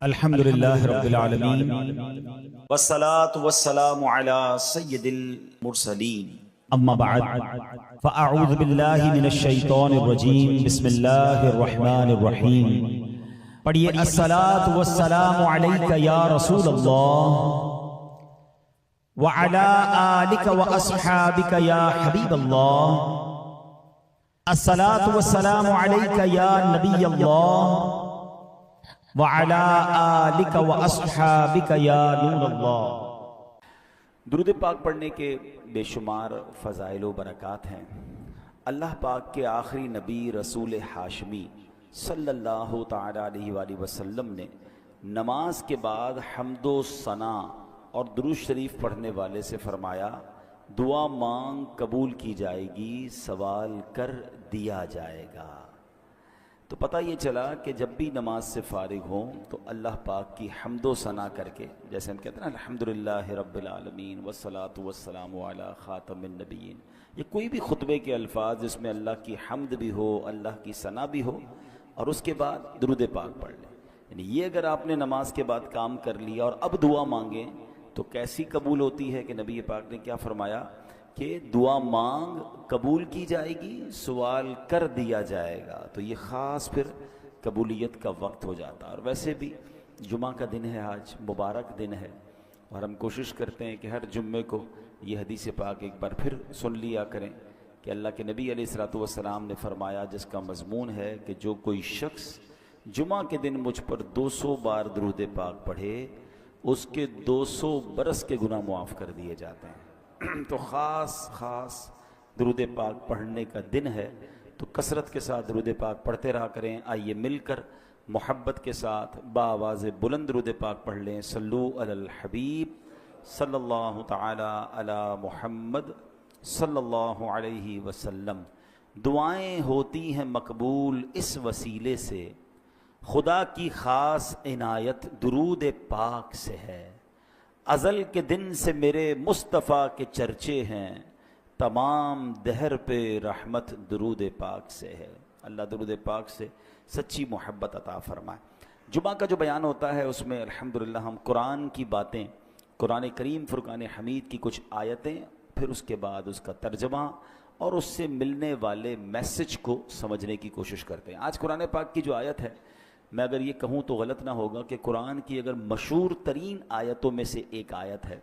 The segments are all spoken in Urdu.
الحمدللہ رب العالمین والصلاة والسلام على سید المرسلین اما بعد فاعوذ باللہ من الشیطان الرجیم بسم اللہ الرحمن الرحیم پڑھیے الصلاة والسلام علیک یا رسول اللہ وعلى آلک واصحابک یا حبیب اللہ الصلاة والسلام علیک یا نبی اللہ وعلى آلک واصحابک یا نور اللہ۔ درود پاک پڑھنے کے بے شمار فضائل و برکات ہیں۔ اللہ پاک کے آخری نبی رسول ہاشمی صلی اللہ تعالی علیہ وآلہ وسلم نے نماز کے بعد حمد و ثنا اور درود شریف پڑھنے والے سے فرمایا، دعا مانگ قبول کی جائے گی، سوال کر دیا جائے گا۔ تو پتہ یہ چلا کہ جب بھی نماز سے فارغ ہوں تو اللہ پاک کی حمد و ثنا کر کے، جیسے ہم کہتے ہیں نا الحمدللہ رب العالمین والصلاة والسلام علی خاتم النبیین، یہ کوئی بھی خطبے کے الفاظ جس میں اللہ کی حمد بھی ہو، اللہ کی ثنا بھی ہو، اور اس کے بعد درود پاک پڑھ لیں، یعنی یہ اگر آپ نے نماز کے بعد کام کر لیا اور اب دعا مانگیں تو کیسی قبول ہوتی ہے کہ نبی پاک نے کیا فرمایا کہ دعا مانگ قبول کی جائے گی، سوال کر دیا جائے گا۔ تو یہ خاص پھر قبولیت کا وقت ہو جاتا ہے۔ اور ویسے بھی جمعہ کا دن ہے، آج مبارک دن ہے، اور ہم کوشش کرتے ہیں کہ ہر جمعے کو یہ حدیث پاک ایک بار پھر سن لیا کریں کہ اللہ کے نبی علیہ الصلوۃ والسلام نے فرمایا، جس کا مضمون ہے کہ جو کوئی شخص جمعہ کے دن مجھ پر 200 بار درود پاک پڑھے اس کے 200 برس کے گناہ معاف کر دیے جاتے ہیں۔ تو خاص درود پاک پڑھنے کا دن ہے، تو کثرت کے ساتھ درود پاک پڑھتے رہا کریں۔ آئیے مل کر محبت کے ساتھ بآواز بلند درود پاک پڑھ لیں۔ صلو علی الحبیب صلی اللہ تعالی علی محمد صلی اللہ علیہ وسلم۔ دعائیں ہوتی ہیں مقبول اس وسیلے سے، خدا کی خاص عنایت درود پاک سے ہے۔ ازل کے دن سے میرے مصطفیٰ کے چرچے ہیں، تمام دہر پہ رحمت درود پاک سے ہے۔ اللہ درود پاک سے سچی محبت عطا فرمائے۔ جمعہ کا جو بیان ہوتا ہے اس میں الحمدللہ ہم قرآن کی باتیں، قرآن کریم فرقان حمید کی کچھ آیتیں، پھر اس کے بعد اس کا ترجمہ اور اس سے ملنے والے میسج کو سمجھنے کی کوشش کرتے ہیں۔ آج قرآن پاک کی جو آیت ہے، میں اگر یہ کہوں تو غلط نہ ہوگا کہ قرآن کی اگر مشہور ترین آیتوں میں سے ایک آیت ہے،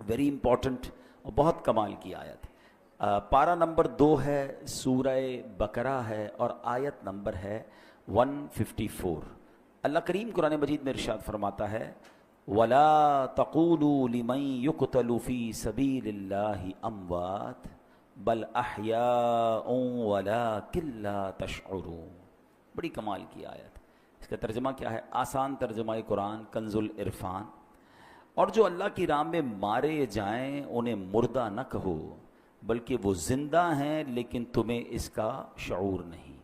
ویری امپورٹنٹ اور بہت کمال کی آیت ہے۔ پارہ نمبر 2 ہے، سورہ بقرہ ہے، اور آیت نمبر ہے 154۔ اللہ کریم قرآن مجید میں ارشاد فرماتا ہے، وَلَا تَقُولُوا لِمَن يُقْتَلُ فِي سَبِيلِ اللَّهِ أَمْوَاتٌ بَلْ أَحْيَاءٌ وَلَٰكِن لَّا تَشْعُرُونَ۔ بڑی کمال کی آیت۔ اس کا ترجمہ کیا ہے؟ آسان ترجمہ قرآن کنز العرفان۔ اور جو اللہ کی راہ میں مارے جائیں انہیں مردہ نہ کہو، بلکہ وہ زندہ ہیں لیکن تمہیں اس کا شعور نہیں۔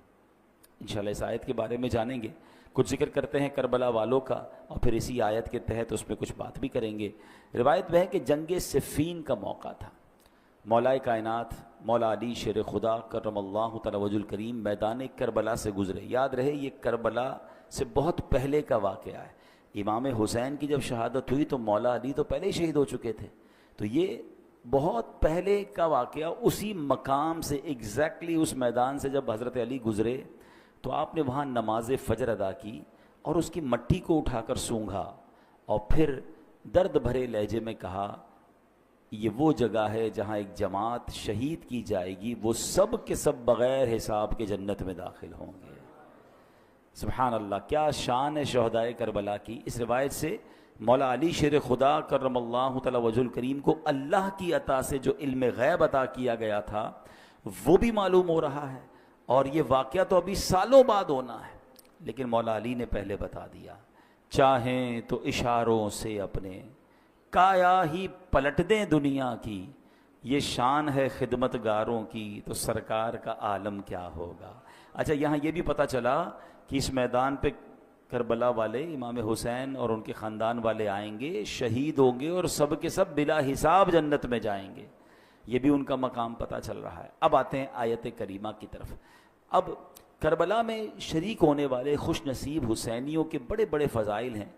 انشاءاللہ اس آیت کے بارے میں جانیں گے، کچھ ذکر کرتے ہیں کربلا والوں کا، اور پھر اسی آیت کے تحت اس میں کچھ بات بھی کریں گے۔ روایت میں ہے کہ جنگ صفین کا موقع تھا، مولا کائنات مولا علی شیر خدا کرم اللہ تعالی وجہ الکریم میدان کربلا سے گزرے۔ یاد رہے یہ کربلا سے بہت پہلے کا واقعہ ہے۔ امام حسین کی جب شہادت ہوئی تو مولا علی تو پہلے ہی شہید ہو چکے تھے، تو یہ بہت پہلے کا واقعہ۔ اسی مقام سے ایگزیکٹلی اس میدان سے جب حضرت علی گزرے تو آپ نے وہاں نماز فجر ادا کی اور اس کی مٹی کو اٹھا کر سونگھا، اور پھر درد بھرے لہجے میں کہا، یہ وہ جگہ ہے جہاں ایک جماعت شہید کی جائے گی، وہ سب کے سب بغیر حساب کے جنت میں داخل ہوں گے۔ سبحان اللہ، کیا شان ہے شہدائے کربلا کی۔ اس روایت سے مولا علی شیر خدا کرم اللہ تعالی وجہ الکریم کو اللہ کی عطا سے جو علم غیب عطا کیا گیا تھا وہ بھی معلوم ہو رہا ہے، اور یہ واقعہ تو ابھی سالوں بعد ہونا ہے، لیکن مولا علی نے پہلے بتا دیا۔ چاہیں تو اشاروں سے اپنے کایا ہی پلٹ دیں دنیا کی، یہ شان ہے خدمت گاروں کی، تو سرکار کا عالم کیا ہوگا۔ اچھا، یہاں یہ بھی پتہ چلا کہ اس میدان پہ کربلا والے امام حسین اور ان کے خاندان والے آئیں گے، شہید ہوں گے، اور سب کے سب بلا حساب جنت میں جائیں گے۔ یہ بھی ان کا مقام پتہ چل رہا ہے۔ اب آتے ہیں آیت کریمہ کی طرف۔ اب کربلا میں شریک ہونے والے خوش نصیب حسینیوں کے بڑے بڑے فضائل ہیں.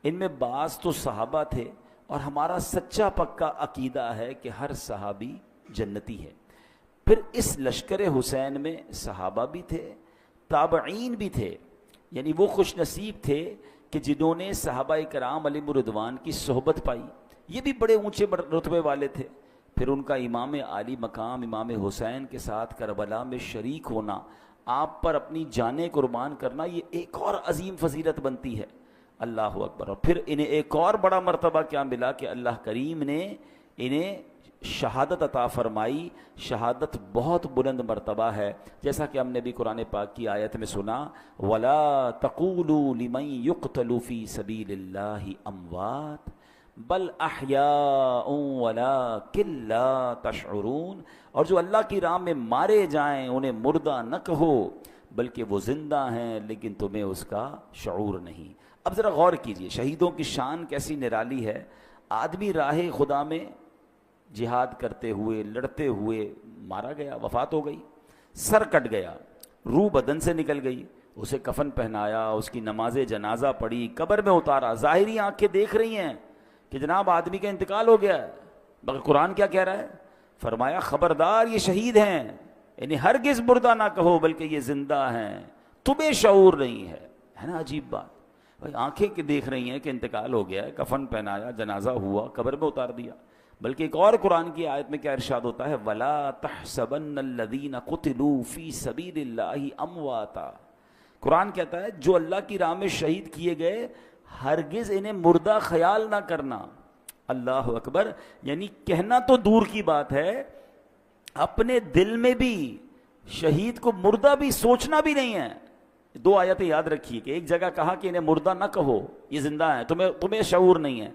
ان میں بعض تو صحابہ تھے، اور ہمارا سچا پکا عقیدہ ہے کہ ہر صحابی جنتی ہے. پھر اس لشکر حسین میں صحابہ بھی تھے، تابعین بھی تھے، یعنی وہ خوش نصیب تھے کہ جنہوں نے صحابہ کرام علیہم الرضوان کی صحبت پائی. یہ بھی بڑے اونچے رتبے والے تھے. پھر ان کا امام عالی مقام امام حسین کے ساتھ کربلا میں شریک ہونا، آپ پر اپنی جانیں قربان کرنا، یہ ایک اور عظیم فضیلت بنتی ہے. اللہ اکبر. اور پھر انہیں ایک اور بڑا مرتبہ کیا ملا کہ اللہ کریم نے انہیں شہادت عطا فرمائی. شہادت بہت بلند مرتبہ ہے، جیسا کہ ہم نے بھی قرآن پاک کی آیت میں سنا، وَلَا تَقُولُوا لِمَن يُقْتَلُ فِي سَبِيلِ اللَّهِ أَمْوَاتٌ بَلْ أَحْيَاءٌ وَلَٰكِن لَّا تَشْعُرُونَ. اور جو اللہ کی راہ میں مارے جائیں انہیں مردہ نہ کہو، بلکہ وہ زندہ ہیں لیکن تمہیں اس کا شعور نہیں. اب ذرا غور کیجئے، شہیدوں کی شان کیسی نرالی ہے. آدمی راہ خدا میں جہاد کرتے ہوئے لڑتے ہوئے مارا گیا، وفات ہو گئی، سر کٹ گیا، روح بدن سے نکل گئی، اسے کفن پہنایا، اس کی نماز جنازہ پڑھی، قبر میں اتارا. ظاہری آنکھیں دیکھ رہی ہیں کہ جناب آدمی کا انتقال ہو گیا ہے، مگر قرآن کیا کہہ رہا ہے؟ فرمایا خبردار یہ شہید ہیں، انہیں ہرگز مردہ نہ کہو بلکہ یہ زندہ ہیں، تمہیں شعور نہیں ہے. ہے نا عجیب بات؟ بھائی آنکھیں کہ دیکھ رہی ہیں کہ انتقال ہو گیا ہے، کفن پہنایا، جنازہ ہوا، قبر میں اتار دیا. بلکہ ایک اور قرآن کی آیت میں کیا ارشاد ہوتا ہے؟ وَلَا تَحْسَبَنَّ الَّذِينَ قُتِلُوا فِي سَبِيلِ اللَّهِ أَمْوَاتًا. قرآن کہتا ہے جو اللہ کی راہ میں شہید کیے گئے ہرگز انہیں مردہ خیال نہ کرنا. اللہ اکبر. یعنی کہنا تو دور کی بات ہے، اپنے دل میں بھی شہید کو مردہ بھی سوچنا بھی نہیں ہے. دو آیتیں یاد رکھیے کہ ایک جگہ کہا کہ انہیں مردہ نہ کہو، یہ زندہ ہیں، تمہیں شعور نہیں ہے.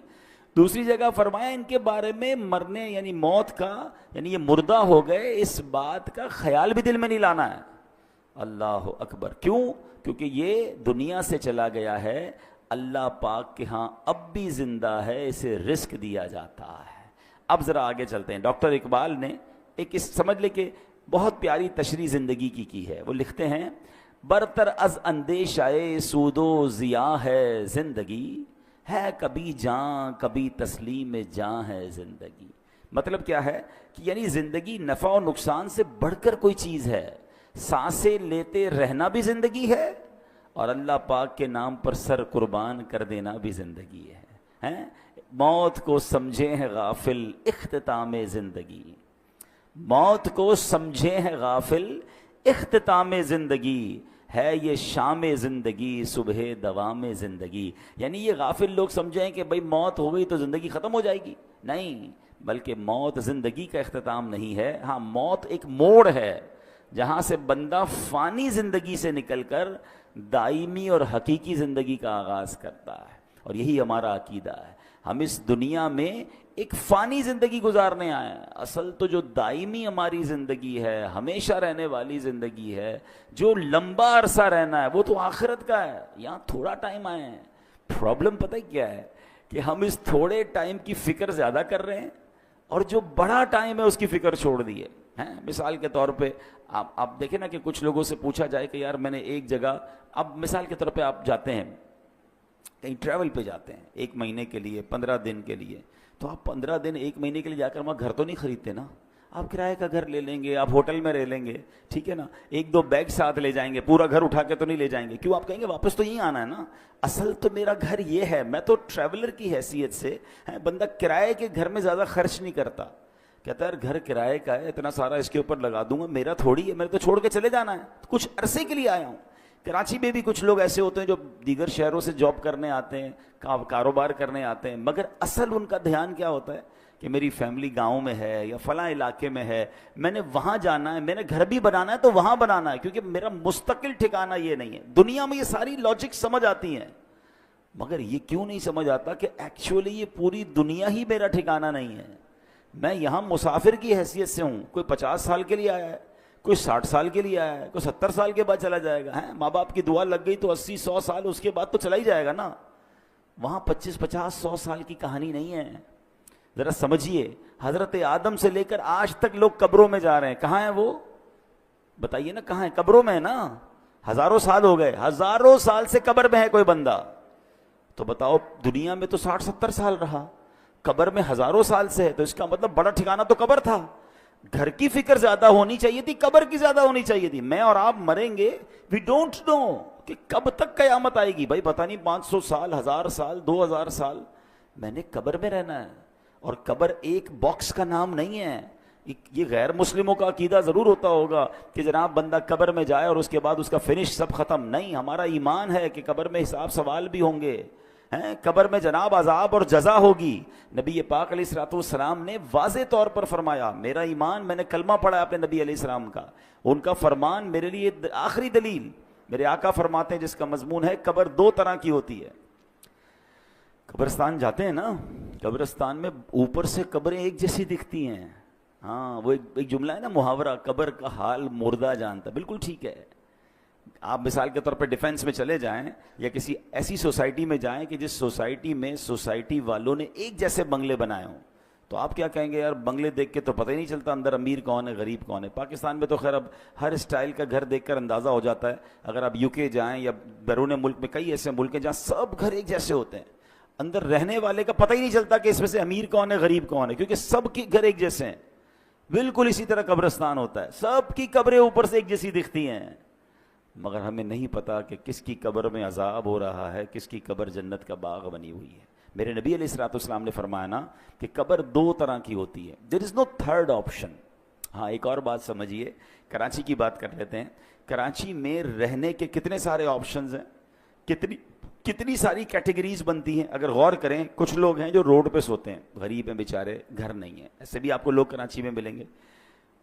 دوسری جگہ فرمایا ان کے بارے میں مرنے یعنی موت کا، یعنی یہ مردہ ہو گئے، اس بات کا خیال بھی دل میں نہیں لانا ہے. اللہ اکبر. کیوں؟ کیونکہ یہ دنیا سے چلا گیا ہے، اللہ پاک کے ہاں اب بھی زندہ ہے، اسے رزق دیا جاتا ہے. اب ذرا آگے چلتے ہیں. ڈاکٹر اقبال نے ایک سمجھ لے کہ بہت پیاری تشریح زندگی کی ہے. وہ لکھتے ہیں برتر از اندیشہ سود و ضیاء ہے زندگی، ہے کبھی جاں کبھی تسلیم جاں ہے زندگی. مطلب کیا ہے کہ یعنی زندگی نفع و نقصان سے بڑھ کر کوئی چیز ہے. سانسیں لیتے رہنا بھی زندگی ہے، اور اللہ پاک کے نام پر سر قربان کر دینا بھی زندگی ہے. موت کو سمجھے ہیں غافل اختتام زندگی، موت کو سمجھے ہیں غافل اختتام زندگی، ہے یہ شام زندگی صبح دوام زندگی. یعنی یہ غافل لوگ سمجھیں کہ بھئی موت ہو گئی تو زندگی ختم ہو جائے گی. نہیں، بلکہ موت زندگی کا اختتام نہیں ہے. ہاں، موت ایک موڑ ہے جہاں سے بندہ فانی زندگی سے نکل کر دائمی اور حقیقی زندگی کا آغاز کرتا ہے. اور یہی ہمارا عقیدہ ہے. ہم اس دنیا میں ایک فانی زندگی گزارنے آئے ہیں. اصل تو جو دائمی ہماری زندگی ہے، ہمیشہ رہنے والی زندگی ہے، جو لمبا عرصہ رہنا ہے، وہ تو آخرت کا ہے. یہاں تھوڑا ٹائم آئے ہیں. پرابلم پتہ کیا ہے کہ ہم اس تھوڑے ٹائم کی فکر زیادہ کر رہے ہیں، اور جو بڑا ٹائم ہے اس کی فکر چھوڑ دی ہے. مثال کے طور پہ آپ دیکھیں نا کہ کچھ لوگوں سے پوچھا جائے کہ یار میں نے ایک جگہ، اب مثال کے طور پہ آپ جاتے ہیں کہیں ٹریول پہ جاتے ہیں 1 مہینے کے لیے، 15 دن کے لیے، تو آپ 15 دن 1 مہینے کے لیے جا کر وہاں گھر تو نہیں خریدتے نا. آپ کرائے کا گھر لے لیں گے، آپ ہوٹل میں رہ لیں گے، ٹھیک ہے نا. 1-2 بیگ ساتھ لے جائیں گے، پورا گھر اٹھا کے تو نہیں لے جائیں گے. کیوں؟ آپ کہیں گے واپس تو یہیں آنا ہے نا. اصل تو میرا گھر یہ ہے، میں تو ٹریولر کی حیثیت سے، بندہ کرائے کے گھر میں زیادہ خرچ نہیں کرتا. کہتا ہے گھر کرائے کا ہے، اتنا سارا اس کے اوپر لگا دوں گا، میرا تھوڑی ہے، میں تو چھوڑ کے چلے جانا ہے، کچھ عرصے کے لیے آیا ہوں. کراچی میں بھی کچھ لوگ ایسے ہوتے ہیں جو دیگر شہروں سے جاب کرنے آتے ہیں، کاروبار کرنے آتے ہیں، مگر اصل ان کا دھیان کیا ہوتا ہے کہ میری فیملی گاؤں میں ہے یا فلاں علاقے میں ہے، میں نے وہاں جانا ہے، میں نے گھر بھی بنانا ہے تو وہاں بنانا ہے، کیونکہ میرا مستقل ٹھکانہ یہ نہیں ہے. دنیا میں یہ ساری لاجک سمجھ آتی ہیں، مگر یہ کیوں نہیں سمجھ آتا کہ ایکچولی یہ پوری دنیا ہی میرا ٹھکانہ نہیں ہے. میں یہاں مسافر کی حیثیت سے ہوں. کوئی 50 سال کے لیے آیا ہے، کوئی 60 سال کے لیے آیا ہے، کوئی 70 سال کے بعد چلا جائے گا. ماں باپ کی دعا لگ گئی تو 80-100 سال اس کے بعد تو چلا ہی جائے گا نا. وہاں 25-50-100 سال کی کہانی نہیں ہے. ذرا سمجھیے، حضرت آدم سے لے کر آج تک لوگ قبروں میں جا رہے ہیں. کہاں ہیں وہ؟ بتائیے نا، کہاں ہیں؟ قبروں میں ہے نا. ہزاروں سال ہو گئے، ہزاروں سال سے قبر میں ہے کوئی بندہ، تو بتاؤ دنیا میں تو 60-70 سال رہا، قبر میں ہزاروں سال سے ہے، تو اس کا مطلب بڑا ٹھکانہ تو قبر تھا. گھر کی فکر زیادہ ہونی چاہیے تھی، قبر کی زیادہ ہونی چاہیے تھی. میں اور آپ مریں گے، وی ڈونٹ نو کہ کب تک قیامت آئے گی. بھائی پتہ نہیں 500 سال، 1000 سال، 2000 سال میں نے قبر میں رہنا ہے. اور قبر ایک باکس کا نام نہیں ہے. یہ غیر مسلموں کا عقیدہ ضرور ہوتا ہوگا کہ جناب بندہ قبر میں جائے اور اس کے بعد اس کا فنش سب ختم. نہیں، ہمارا ایمان ہے کہ قبر میں حساب سوال بھی ہوں گے، قبر میں جناب عذاب اور جزا ہوگی. نبی پاک علیہ الصلوۃ والسلام نے واضح طور پر فرمایا، میرا ایمان، میں نے کلمہ پڑھا اپنے نبی علیہ السلام کا، ان کا فرمان میرے لیے آخری دلیل. میرے آقا فرماتے ہیں جس کا مضمون ہے قبر 2 طرح کی ہوتی ہے. قبرستان جاتے ہیں نا، قبرستان میں اوپر سے قبریں ایک جیسی دکھتی ہیں. ہاں، وہ ایک جملہ ہے نا محاورہ، قبر کا حال مردہ جانتا. بالکل ٹھیک ہے. آپ مثال کے طور پہ ڈیفینس میں چلے جائیں یا کسی ایسی سوسائٹی میں جائیں کہ جس سوسائٹی میں سوسائٹی والوں نے ایک جیسے بنگلے بنائے ہوں، تو آپ کیا کہیں گے؟ یار بنگلے دیکھ کے تو پتہ ہی نہیں چلتا اندر امیر کون ہے غریب کون ہے. پاکستان میں تو خیر اب ہر اسٹائل کا گھر دیکھ کر اندازہ ہو جاتا ہے. اگر آپ یو کے جائیں یا بیرون ملک میں کئی ایسے ملک ہیں جہاں سب گھر ایک جیسے ہوتے ہیں، اندر رہنے والے کا پتہ ہی نہیں چلتا کہ اس میں سے امیر کون ہے غریب کون ہے، کیونکہ سب کے گھر ایک جیسے ہیں. بالکل اسی طرح قبرستان ہوتا ہے، سب کی قبریں اوپر سے ایک جیسی دکھتی ہیں، مگر ہمیں نہیں پتا کہ کس کی قبر میں عذاب ہو رہا ہے، کس کی قبر جنت کا باغ بنی ہوئی ہے. میرے نبی علیہ الصلوۃ والسلام نے فرمایا نا کہ قبر 2 طرح کی ہوتی ہے. دیر از نو تھرڈ آپشن. ہاں، ایک اور بات سمجھیے، کراچی کی بات کر لیتے ہیں. کراچی میں رہنے کے کتنے سارے آپشنز ہیں، کتنی ساری کیٹیگریز بنتی ہیں. اگر غور کریں، کچھ لوگ ہیں جو روڈ پہ سوتے ہیں، غریب ہیں بیچارے، گھر نہیں ہیں. ایسے بھی آپ کو لوگ کراچی میں ملیں گے.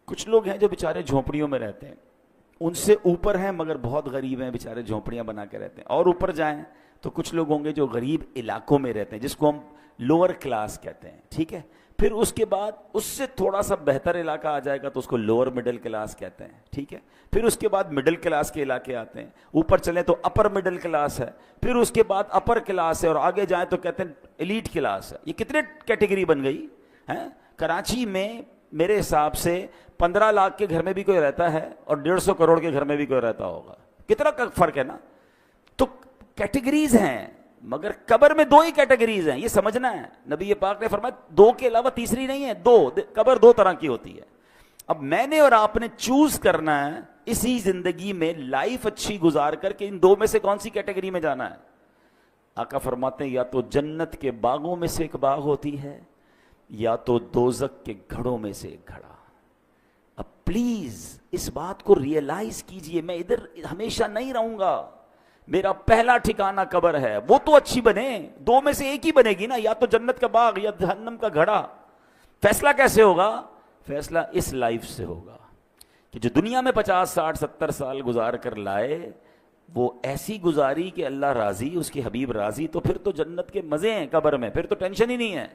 کچھ لوگ ہیں جو بیچارے جھونپڑیوں میں رہتے ہیں، ان سے اوپر ہیں مگر بہت غریب ہیں بیچارے، جھونپڑیاں بنا کے رہتے ہیں. اور اوپر جائیں تو کچھ لوگ ہوں گے جو غریب علاقوں میں رہتے ہیں، جس کو ہم لوور کلاس کہتے ہیں. ٹھیک ہے. پھر اس کے بعد اس سے تھوڑا سا بہتر علاقہ آ جائے گا تو اس کو لوور مڈل کلاس کہتے ہیں. ٹھیک ہے. پھر اس کے بعد مڈل کلاس کے علاقے آتے ہیں. اوپر چلیں تو اپر مڈل کلاس ہے. پھر اس کے بعد اپر کلاس ہے، اور آگے جائیں تو کہتے ہیں ایلیٹ کلاس ہے. یہ کتنے کیٹیگری بن گئی ہیں. کراچی میں میرے حساب سے 15 لاکھ کے گھر میں بھی کوئی رہتا ہے اور 150 کروڑ کے گھر میں بھی کوئی رہتا ہوگا. کتنا فرق ہے نا. تو کیٹیگریز ہیں، مگر قبر میں 2 ہی کیٹیگریز ہیں، یہ سمجھنا ہے. نبی پاک نے فرمایا 2 کے علاوہ تیسری نہیں ہے. قبر 2 طرح کی ہوتی ہے. اب میں نے اور آپ نے چوز کرنا ہے اسی زندگی میں لائف اچھی گزار کر کے ان 2 میں سے کون سی کیٹیگری میں جانا ہے. آقا فرماتے ہیں یا تو جنت کے باغوں میں سے ایک باغ ہوتی ہے، یا تو دوزخ کے گھڑوں میں سے ایک گھڑا. اب پلیز اس بات کو ریئلائز کیجئے، میں ادھر ہمیشہ نہیں رہوں گا. میرا پہلا ٹھکانہ قبر ہے، وہ تو اچھی بنے، 2 میں سے ایک ہی بنے گی نا، یا تو جنت کا باغ یا جہنم کا گھڑا. فیصلہ کیسے ہوگا؟ فیصلہ اس لائف سے ہوگا کہ جو دنیا میں 50 60 70 سال گزار کر لائے، وہ ایسی گزاری کہ اللہ راضی، اس کے حبیب راضی، تو پھر تو جنت کے مزے ہیں قبر میں، پھر تو ٹینشن ہی نہیں ہے.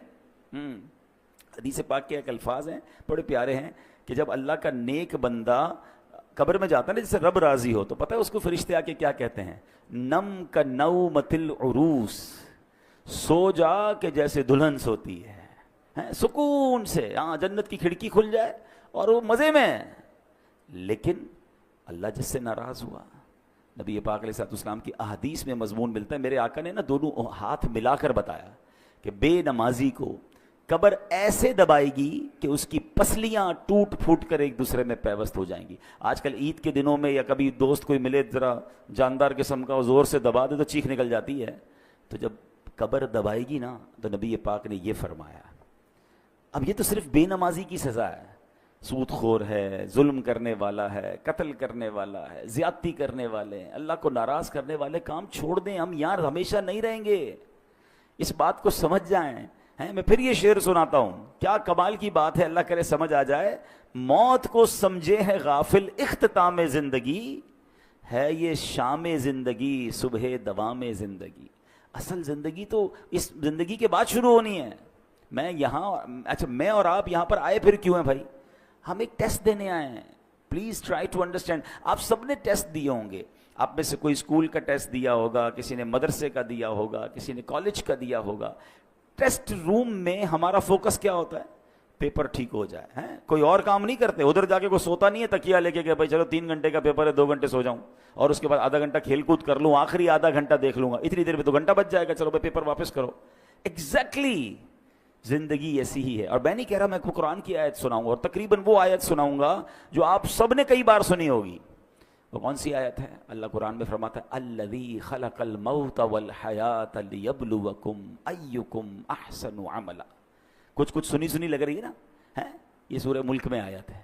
حدیث پاک کے ایک الفاظ ہیں بڑے پیارے ہیں کہ جب اللہ کا نیک بندہ قبر میں جاتا ہے نا، جیسے رب راضی ہو، تو پتہ ہے اس کو فرشتے آ کے کیا کہتے ہیں؟ نم کا نومۃ العروس، سو جا کہ جیسے دلہن سوتی ہے، سکون سے. ہاں، جنت کی کھڑکی کھل جائے اور وہ مزے میں. لیکن اللہ جس سے ناراض ہوا، نبی پاک علیہ الصلوۃ والسلام کی احادیث میں مضمون ملتا ہے. میرے آقا نے نا دونوں ہاتھ ملا کر بتایا کہ بے نمازی کو قبر ایسے دبائے گی کہ اس کی پسلیاں ٹوٹ پھوٹ کر ایک دوسرے میں پیوست ہو جائیں گی. آج کل عید کے دنوں میں یا کبھی دوست کوئی ملے ذرا جاندار قسم کا، زور سے دبا دے تو چیخ نکل جاتی ہے. تو جب قبر دبائے گی نا تو نبی پاک نے یہ فرمایا. اب یہ تو صرف بے نمازی کی سزا ہے، سود خور ہے، ظلم کرنے والا ہے، قتل کرنے والا ہے، زیادتی کرنے والے ہیں، اللہ کو ناراض کرنے والے کام چھوڑ دیں. ہم یار ہمیشہ نہیں رہیں گے، اس بات کو سمجھ جائیں. میں پھر یہ شعر سناتا ہوں، کیا کمال کی بات ہے، اللہ کرے سمجھ آ جائے. موت کو سمجھے ہے غافل اختتام زندگی، ہے یہ شام زندگی صبح دوام زندگی. اصل زندگی تو اس زندگی کے بعد شروع ہونی ہے. میں اور آپ یہاں پر آئے پھر کیوں ہیں بھائی؟ ہم ایک ٹیسٹ دینے آئے ہیں. Please try to understand. آپ سب نے ٹیسٹ دیے ہوں گے. آپ میں سے کوئی اسکول کا ٹیسٹ دیا ہوگا، کسی نے مدرسے کا دیا ہوگا، کسی نے کالج کا دیا ہوگا. ٹیسٹ روم میں ہمارا فوکس کیا ہوتا ہے؟ پیپر ٹھیک ہو جائے. ہیں کوئی اور کام نہیں کرتے, ادھر جا کے کوئی سوتا نہیں ہے تکیہ لے کے کہ بھائی چلو 3 گھنٹے کا پیپر ہے 2 گھنٹے سو جاؤں اور اس کے بعد آدھا گھنٹہ کھیل کود کر لوں, آخری آدھا گھنٹہ دیکھ لوں گا, اتنی دیر میں تو گھنٹہ بچ جائے گا, چلو بھائی پیپر واپس کرو. ایگزیکٹلی زندگی ایسی ہی ہے. اور میں نہیں کہہ رہا میں کو قرآن کی آیت سناؤں گا, اور تقریباً وہ آیت سناؤں گا جو آپ سب نے کئی بار سنی ہوگی. وہ کون سی آیت ہے؟ اللہ قرآن میں فرماتا ہے الذی خلق الموت والحیات لیبلوکم ایکم احسن عملا. کچھ سنی لگ رہی ہے نا, یہ سورہ ملک میں آیت ہے.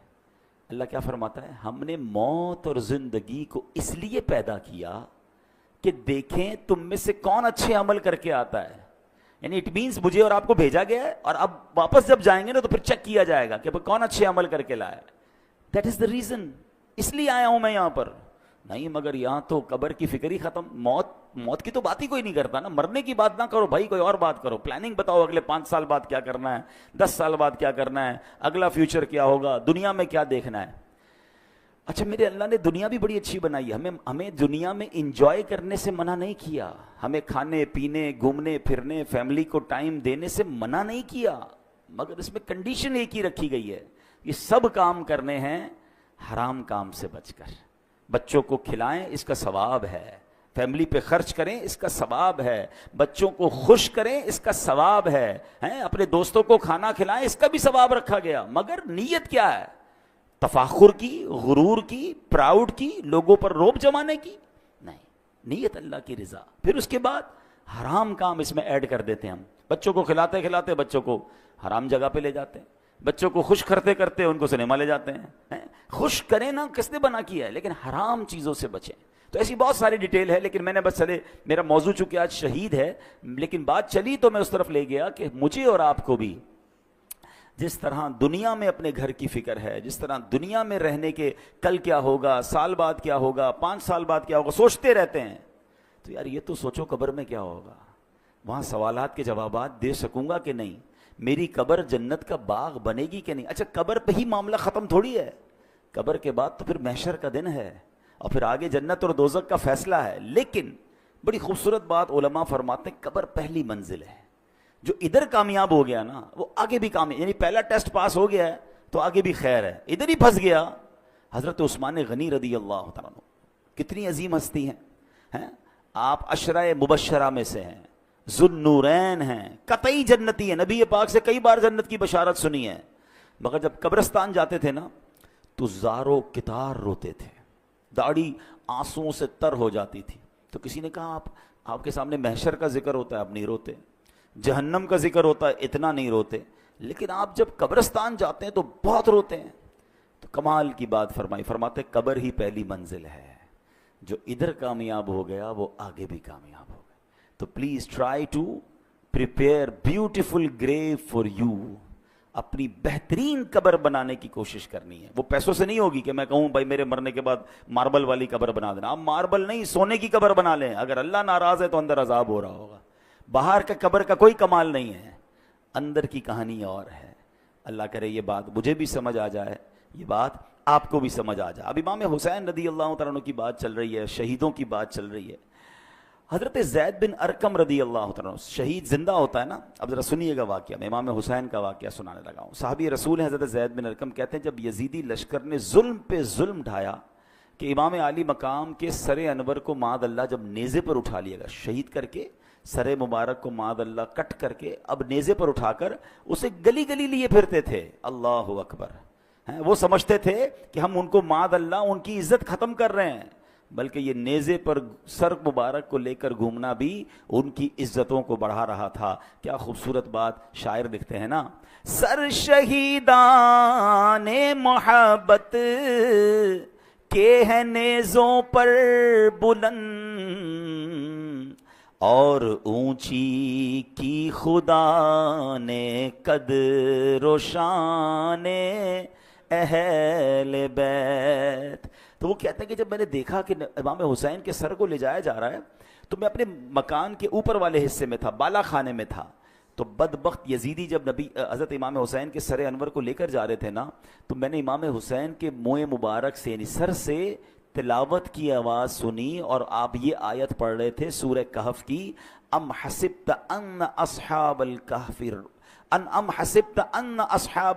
اللہ کیا فرماتا ہے؟ ہم نے موت اور زندگی کو اس لیے پیدا کیا کہ دیکھیں تم میں سے کون اچھے عمل کر کے آتا ہے. یعنی اٹ مینس مجھے اور آپ کو بھیجا گیا ہے, اور اب واپس جب جائیں گے نا تو پھر چیک کیا جائے گا کہ کون اچھے عمل کر کے لایا. دیٹ از دا ریزن, اس لیے آیا ہوں میں یہاں پر. نہیں مگر یہاں تو قبر کی فکر ہی ختم, موت کی تو بات ہی کوئی نہیں کرتا نا. مرنے کی بات نہ کرو بھائی, کوئی اور بات کرو. پلاننگ بتاؤ اگلے 5 سال بعد کیا کرنا ہے, 10 سال بعد کیا کرنا ہے, اگلا فیوچر کیا ہوگا, دنیا میں کیا دیکھنا ہے. اچھا میرے اللہ نے دنیا بھی بڑی اچھی بنائی ہے. ہمیں دنیا میں انجوائے کرنے سے منع نہیں کیا, ہمیں کھانے پینے گھومنے پھرنے فیملی کو ٹائم دینے سے منع نہیں کیا, مگر اس میں کنڈیشن ایک ہی رکھی گئی ہے, یہ سب کام کرنے ہیں حرام کام سے بچ کر. بچوں کو کھلائیں اس کا ثواب ہے, فیملی پہ خرچ کریں اس کا ثواب ہے, بچوں کو خوش کریں اس کا ثواب ہے, اپنے دوستوں کو کھانا کھلائیں اس کا بھی ثواب رکھا گیا. مگر نیت کیا ہے؟ تفاخر کی, غرور کی, پراؤڈ کی, لوگوں پر روب جمانے کی نہیں. نیت اللہ کی رضا. پھر اس کے بعد حرام کام اس میں ایڈ کر دیتے ہیں. ہم بچوں کو کھلاتے کھلاتے بچوں کو حرام جگہ پہ لے جاتے ہیں, بچوں کو خوش کرتے کرتے ان کو سنیما لے جاتے ہیں. خوش کریں نا, کس نے بنا کیا ہے, لیکن حرام چیزوں سے بچیں. تو ایسی بہت ساری ڈیٹیل ہے, لیکن میں نے بس چلے, میرا موضوع چونکہ آج شہید ہے, لیکن بات چلی تو میں اس طرف لے گیا کہ مجھے اور آپ کو بھی جس طرح دنیا میں اپنے گھر کی فکر ہے, جس طرح دنیا میں رہنے کے کل کیا ہوگا, سال بعد کیا ہوگا, 5 سال بعد کیا ہوگا, سوچتے رہتے ہیں. تو یار یہ تو سوچو قبر میں کیا ہوگا, وہاں سوالات کے جوابات دے سکوں گا کہ نہیں, میری قبر جنت کا باغ بنے گی کہ نہیں. اچھا قبر پہ ہی معاملہ ختم تھوڑی ہے, قبر کے بعد تو پھر محشر کا دن ہے, اور پھر آگے جنت اور دوزخ کا فیصلہ ہے. لیکن بڑی خوبصورت بات علماء فرماتے ہیں, قبر پہلی منزل ہے. جو ادھر کامیاب ہو گیا نا وہ آگے بھی کامیاب, یعنی پہلا ٹیسٹ پاس ہو گیا ہے تو آگے بھی خیر ہے. ادھر ہی پھنس گیا. حضرت عثمان غنی رضی اللہ تعالیٰ عنہ کتنی عظیم ہستی ہیں, آپ عشرہ مبشرہ میں سے ہیں, ذوالنورین ہیں, قطعی جنتی ہیں, نبی پاک سے کئی بار جنت کی بشارت سنی ہے. مگر جب قبرستان جاتے تھے نا تو زارو کتار روتے تھے, داڑھی آنسوؤں سے تر ہو جاتی تھی. تو کسی نے کہا آپ کے سامنے محشر کا ذکر ہوتا ہے, آپ نہیں روتے, جہنم کا ذکر ہوتا ہے, اتنا نہیں روتے, لیکن آپ جب قبرستان جاتے ہیں تو بہت روتے ہیں. تو کمال کی بات فرمائی, فرماتے قبر ہی پہلی منزل ہے, جو ادھر کامیاب ہو گیا وہ آگے بھی کامیاب ہو گیا. تو please try to prepare beautiful grave for you. اپنی بہترین قبر بنانے کی کوشش کرنی ہے. وہ پیسوں سے نہیں ہوگی کہ میں کہوں بھائی میرے مرنے کے بعد ماربل والی قبر بنا دینا. آپ ماربل نہیں, سونے کی قبر بنا لیں. اگر اللہ ناراض ہے تو اندر عذاب ہو رہا ہوگا. باہر کا قبر کا کوئی کمال نہیں ہے, اندر کی کہانی اور ہے. اللہ کرے یہ بات مجھے بھی سمجھ آ جائے, یہ بات آپ کو بھی سمجھ آ جائے. اب امام حسین رضی اللہ تعالیٰ عنہ کی بات چل رہی ہے, شہیدوں کی بات چل رہی ہے. حضرت زید بن ارقم رضی اللہ تعالیٰ عنہ, شہید زندہ ہوتا ہے نا. اب ذرا سنیے گا واقعہ, میں امام حسین کا واقعہ سنانے لگا ہوں. صحابی رسول ہیں حضرت زید بن ارقم, کہتے ہیں جب یزیدی لشکر نے ظلم پہ ظلم ڈھایا کہ امام علی مقام کے سر انور کو معاذ اللہ جب نیزے پر اٹھا لیا گیا, شہید کر کے سر مبارک کو معاذ اللہ کٹ کر کے اب نیزے پر اٹھا کر اسے گلی گلی لیے پھرتے تھے. اللہ اکبر. وہ سمجھتے تھے کہ ہم ان کو معاذ اللہ ان کی عزت ختم کر رہے ہیں, بلکہ یہ نیزے پر سر مبارک کو لے کر گھومنا بھی ان کی عزتوں کو بڑھا رہا تھا. کیا خوبصورت بات شاعر لکھتے ہیں نا, سر شہیدان محبت کے ہیں نیزوں پر بلند, اور اونچی کی خدا نے قدر و شان اہل بیت. تو وہ کہتے ہیں کہ جب میں نے دیکھا کہ امام حسین کے سر کو لے جایا جا رہا ہے تو میں اپنے مکان کے اوپر والے حصے میں تھا, بالا خانے میں تھا. تو بدبخت یزیدی جب نبی حضرت امام حسین کے سر انور کو لے کر جا رہے تھے نا, تو میں نے امام حسین کے منہ مبارک سے یعنی سر سے تلاوت کی آواز سنی, اور آپ یہ آیت پڑھ رہے تھے سورہ کہف کی, ام حسبت ان اصحاب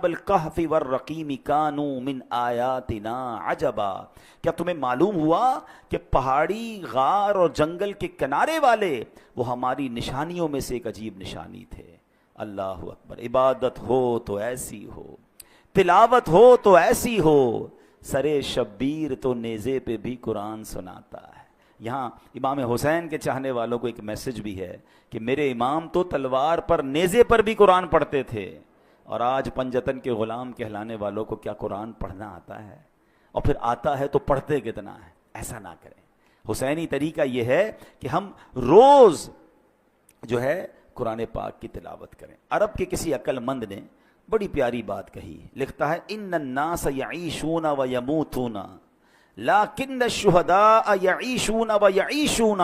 الکہف والرقیم کانوا من آیاتنا عجبا، کیا تمہیں معلوم ہوا کہ پہاڑی، غار اور جنگل کے کنارے والے وہ ہماری نشانیوں میں سے ایک عجیب نشانی تھے۔ اللہ اکبر۔ عبادت ہو تو ایسی ہو، تلاوت ہو تو ایسی ہو، سرے شبیر تو نیزے پہ بھی قرآن سناتا ہے۔ یہاں امام حسین کے چاہنے والوں کو ایک میسج بھی ہے کہ میرے امام تو تلوار پر، نیزے پر بھی قرآن پڑھتے تھے، اور آج پنجتن کے غلام کہلانے والوں کو کیا قرآن پڑھنا آتا ہے؟ اور پھر آتا ہے تو پڑھتے کتنا ہے؟ ایسا نہ کریں۔ حسینی طریقہ یہ ہے کہ ہم روز جو ہے قرآن پاک کی تلاوت کریں۔ عرب کے کسی عقل مند نے بڑی پیاری بات کہی، لکھتا ہے ان الناس یعیشون ویموتون لیکن الشہداء یعیشون ویعیشون،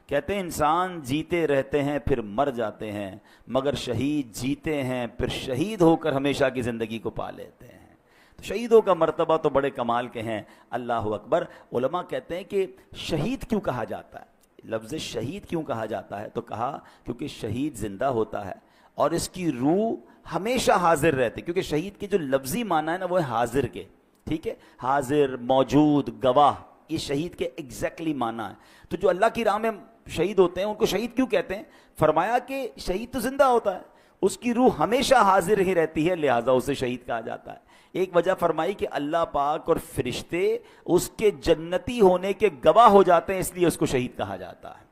کہتے ہیں انسان جیتے رہتے ہیں پھر مر جاتے ہیں، مگر شہید جیتے ہیں پھر شہید ہو کر ہمیشہ کی زندگی کو پا لیتے ہیں۔ تو شہیدوں کا مرتبہ تو بڑے کمال کے ہیں۔ اللہ اکبر۔ علماء کہتے ہیں کہ شہید کیوں کہا جاتا ہے، لفظ شہید کیوں کہا جاتا ہے؟ تو کہا کیونکہ شہید زندہ ہوتا ہے اور اس کی روح ہمیشہ حاضر رہتی، کیونکہ شہید کے جو لفظی معنی ہے نا وہ ہے حاضر کے، ٹھیک ہے، حاضر، موجود، گواہ، یہ شہید کے ایگزیکٹلی معنی ہے۔ تو جو اللہ کی راہ میں شہید ہوتے ہیں ان کو شہید کیوں کہتے ہیں؟ فرمایا کہ شہید تو زندہ ہوتا ہے، اس کی روح ہمیشہ حاضر ہی رہتی ہے، لہٰذا اسے شہید کہا جاتا ہے۔ ایک وجہ فرمائی کہ اللہ پاک اور فرشتے اس کے جنتی ہونے کے گواہ ہو جاتے ہیں، اس لیے اس کو شہید کہا جاتا ہے۔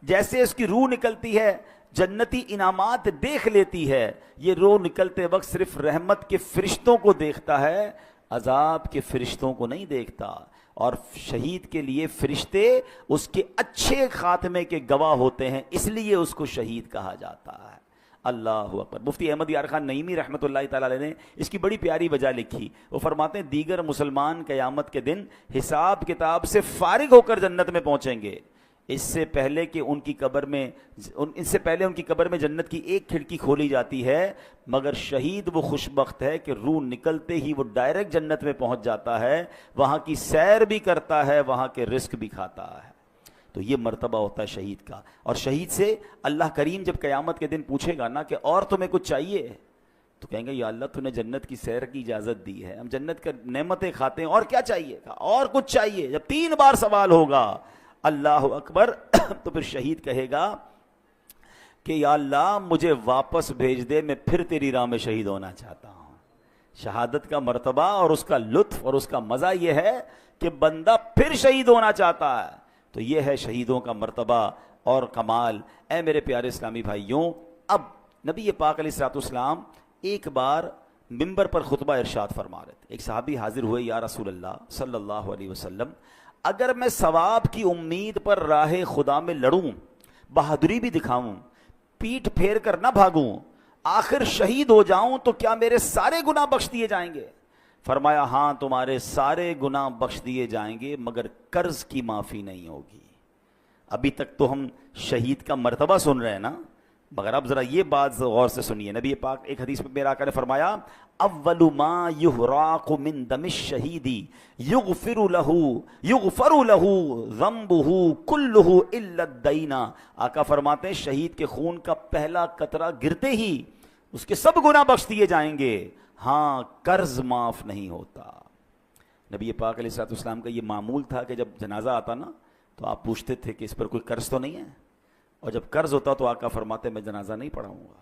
جیسے اس کی روح نکلتی ہے، جنتی انعامات دیکھ لیتی ہے، یہ روح نکلتے وقت صرف رحمت کے فرشتوں کو دیکھتا ہے، عذاب کے فرشتوں کو نہیں دیکھتا، اور شہید کے لیے فرشتے اس کے اچھے خاتمے کے گواہ ہوتے ہیں، اس لیے اس کو شہید کہا جاتا ہے۔ اللہ اکبر۔ مفتی احمد یار خان نعیمی رحمۃ اللہ تعالی علیہ نے اس کی بڑی پیاری وجہ لکھی، وہ فرماتے ہیں دیگر مسلمان قیامت کے دن حساب کتاب سے فارغ ہو کر جنت میں پہنچیں گے، اس سے پہلے ان کی قبر میں جنت کی ایک کھڑکی کھولی جاتی ہے، مگر شہید وہ خوش بخت ہے کہ روح نکلتے ہی وہ ڈائریکٹ جنت میں پہنچ جاتا ہے، وہاں کی سیر بھی کرتا ہے، وہاں کے رزق بھی کھاتا ہے۔ تو یہ مرتبہ ہوتا ہے شہید کا۔ اور شہید سے اللہ کریم جب قیامت کے دن پوچھے گا نا کہ اور تمہیں کچھ چاہیے، تو کہیں گے یا اللہ تو نے جنت کی سیر کی اجازت دی ہے، ہم جنت کا نعمتیں کھاتے ہیں، اور کیا چاہیے؟ اور کچھ چاہیے۔ جب 3 بار سوال ہوگا، اللہ اکبر، تو پھر شہید کہے گا کہ یا اللہ مجھے واپس بھیج دے، میں پھر تیری راہ میں شہید ہونا چاہتا ہوں۔ شہادت کا مرتبہ اور اس کا لطف اور اس کا مزہ یہ ہے کہ بندہ پھر شہید ہونا چاہتا ہے۔ تو یہ ہے شہیدوں کا مرتبہ اور کمال۔ اے میرے پیارے اسلامی بھائیوں، اب نبی پاک علیہ الصلوۃ والسلام ایک بار منبر پر خطبہ ارشاد فرما رہے تھے۔ ایک صحابی حاضر ہوئے، یا رسول اللہ صلی اللہ علیہ وسلم، اگر میں ثواب کی امید پر راہ خدا میں لڑوں، بہادری بھی دکھاؤں، پیٹھ پھیر کر نہ بھاگوں، آخر شہید ہو جاؤں، تو کیا میرے سارے گناہ بخش دیے جائیں گے؟ فرمایا ہاں تمہارے سارے گناہ بخش دیے جائیں گے، مگر قرض کی معافی نہیں ہوگی۔ ابھی تک تو ہم شہید کا مرتبہ سن رہے ہیں نا، مگر اب ذرا یہ بات غور سے سنیے۔ نبی پاک ایک حدیث میں میرا آقا نے فرمایا اول ما یحراق من دم الشہید یغفر له ذنبه كله الا الدین۔ آقا فرماتے ہیں شہید کے خون کا پہلا قطرہ گرتے ہی اس کے سب گناہ بخش دیے جائیں گے، ہاں قرض معاف نہیں ہوتا۔ نبی پاک علیہ الصلوۃ والسلام کا یہ معمول تھا کہ جب جنازہ آتا نا تو آپ پوچھتے تھے کہ اس پر کوئی قرض تو نہیں ہے، اور جب قرض ہوتا تو آقا فرماتے میں جنازہ نہیں پڑھاؤں گا،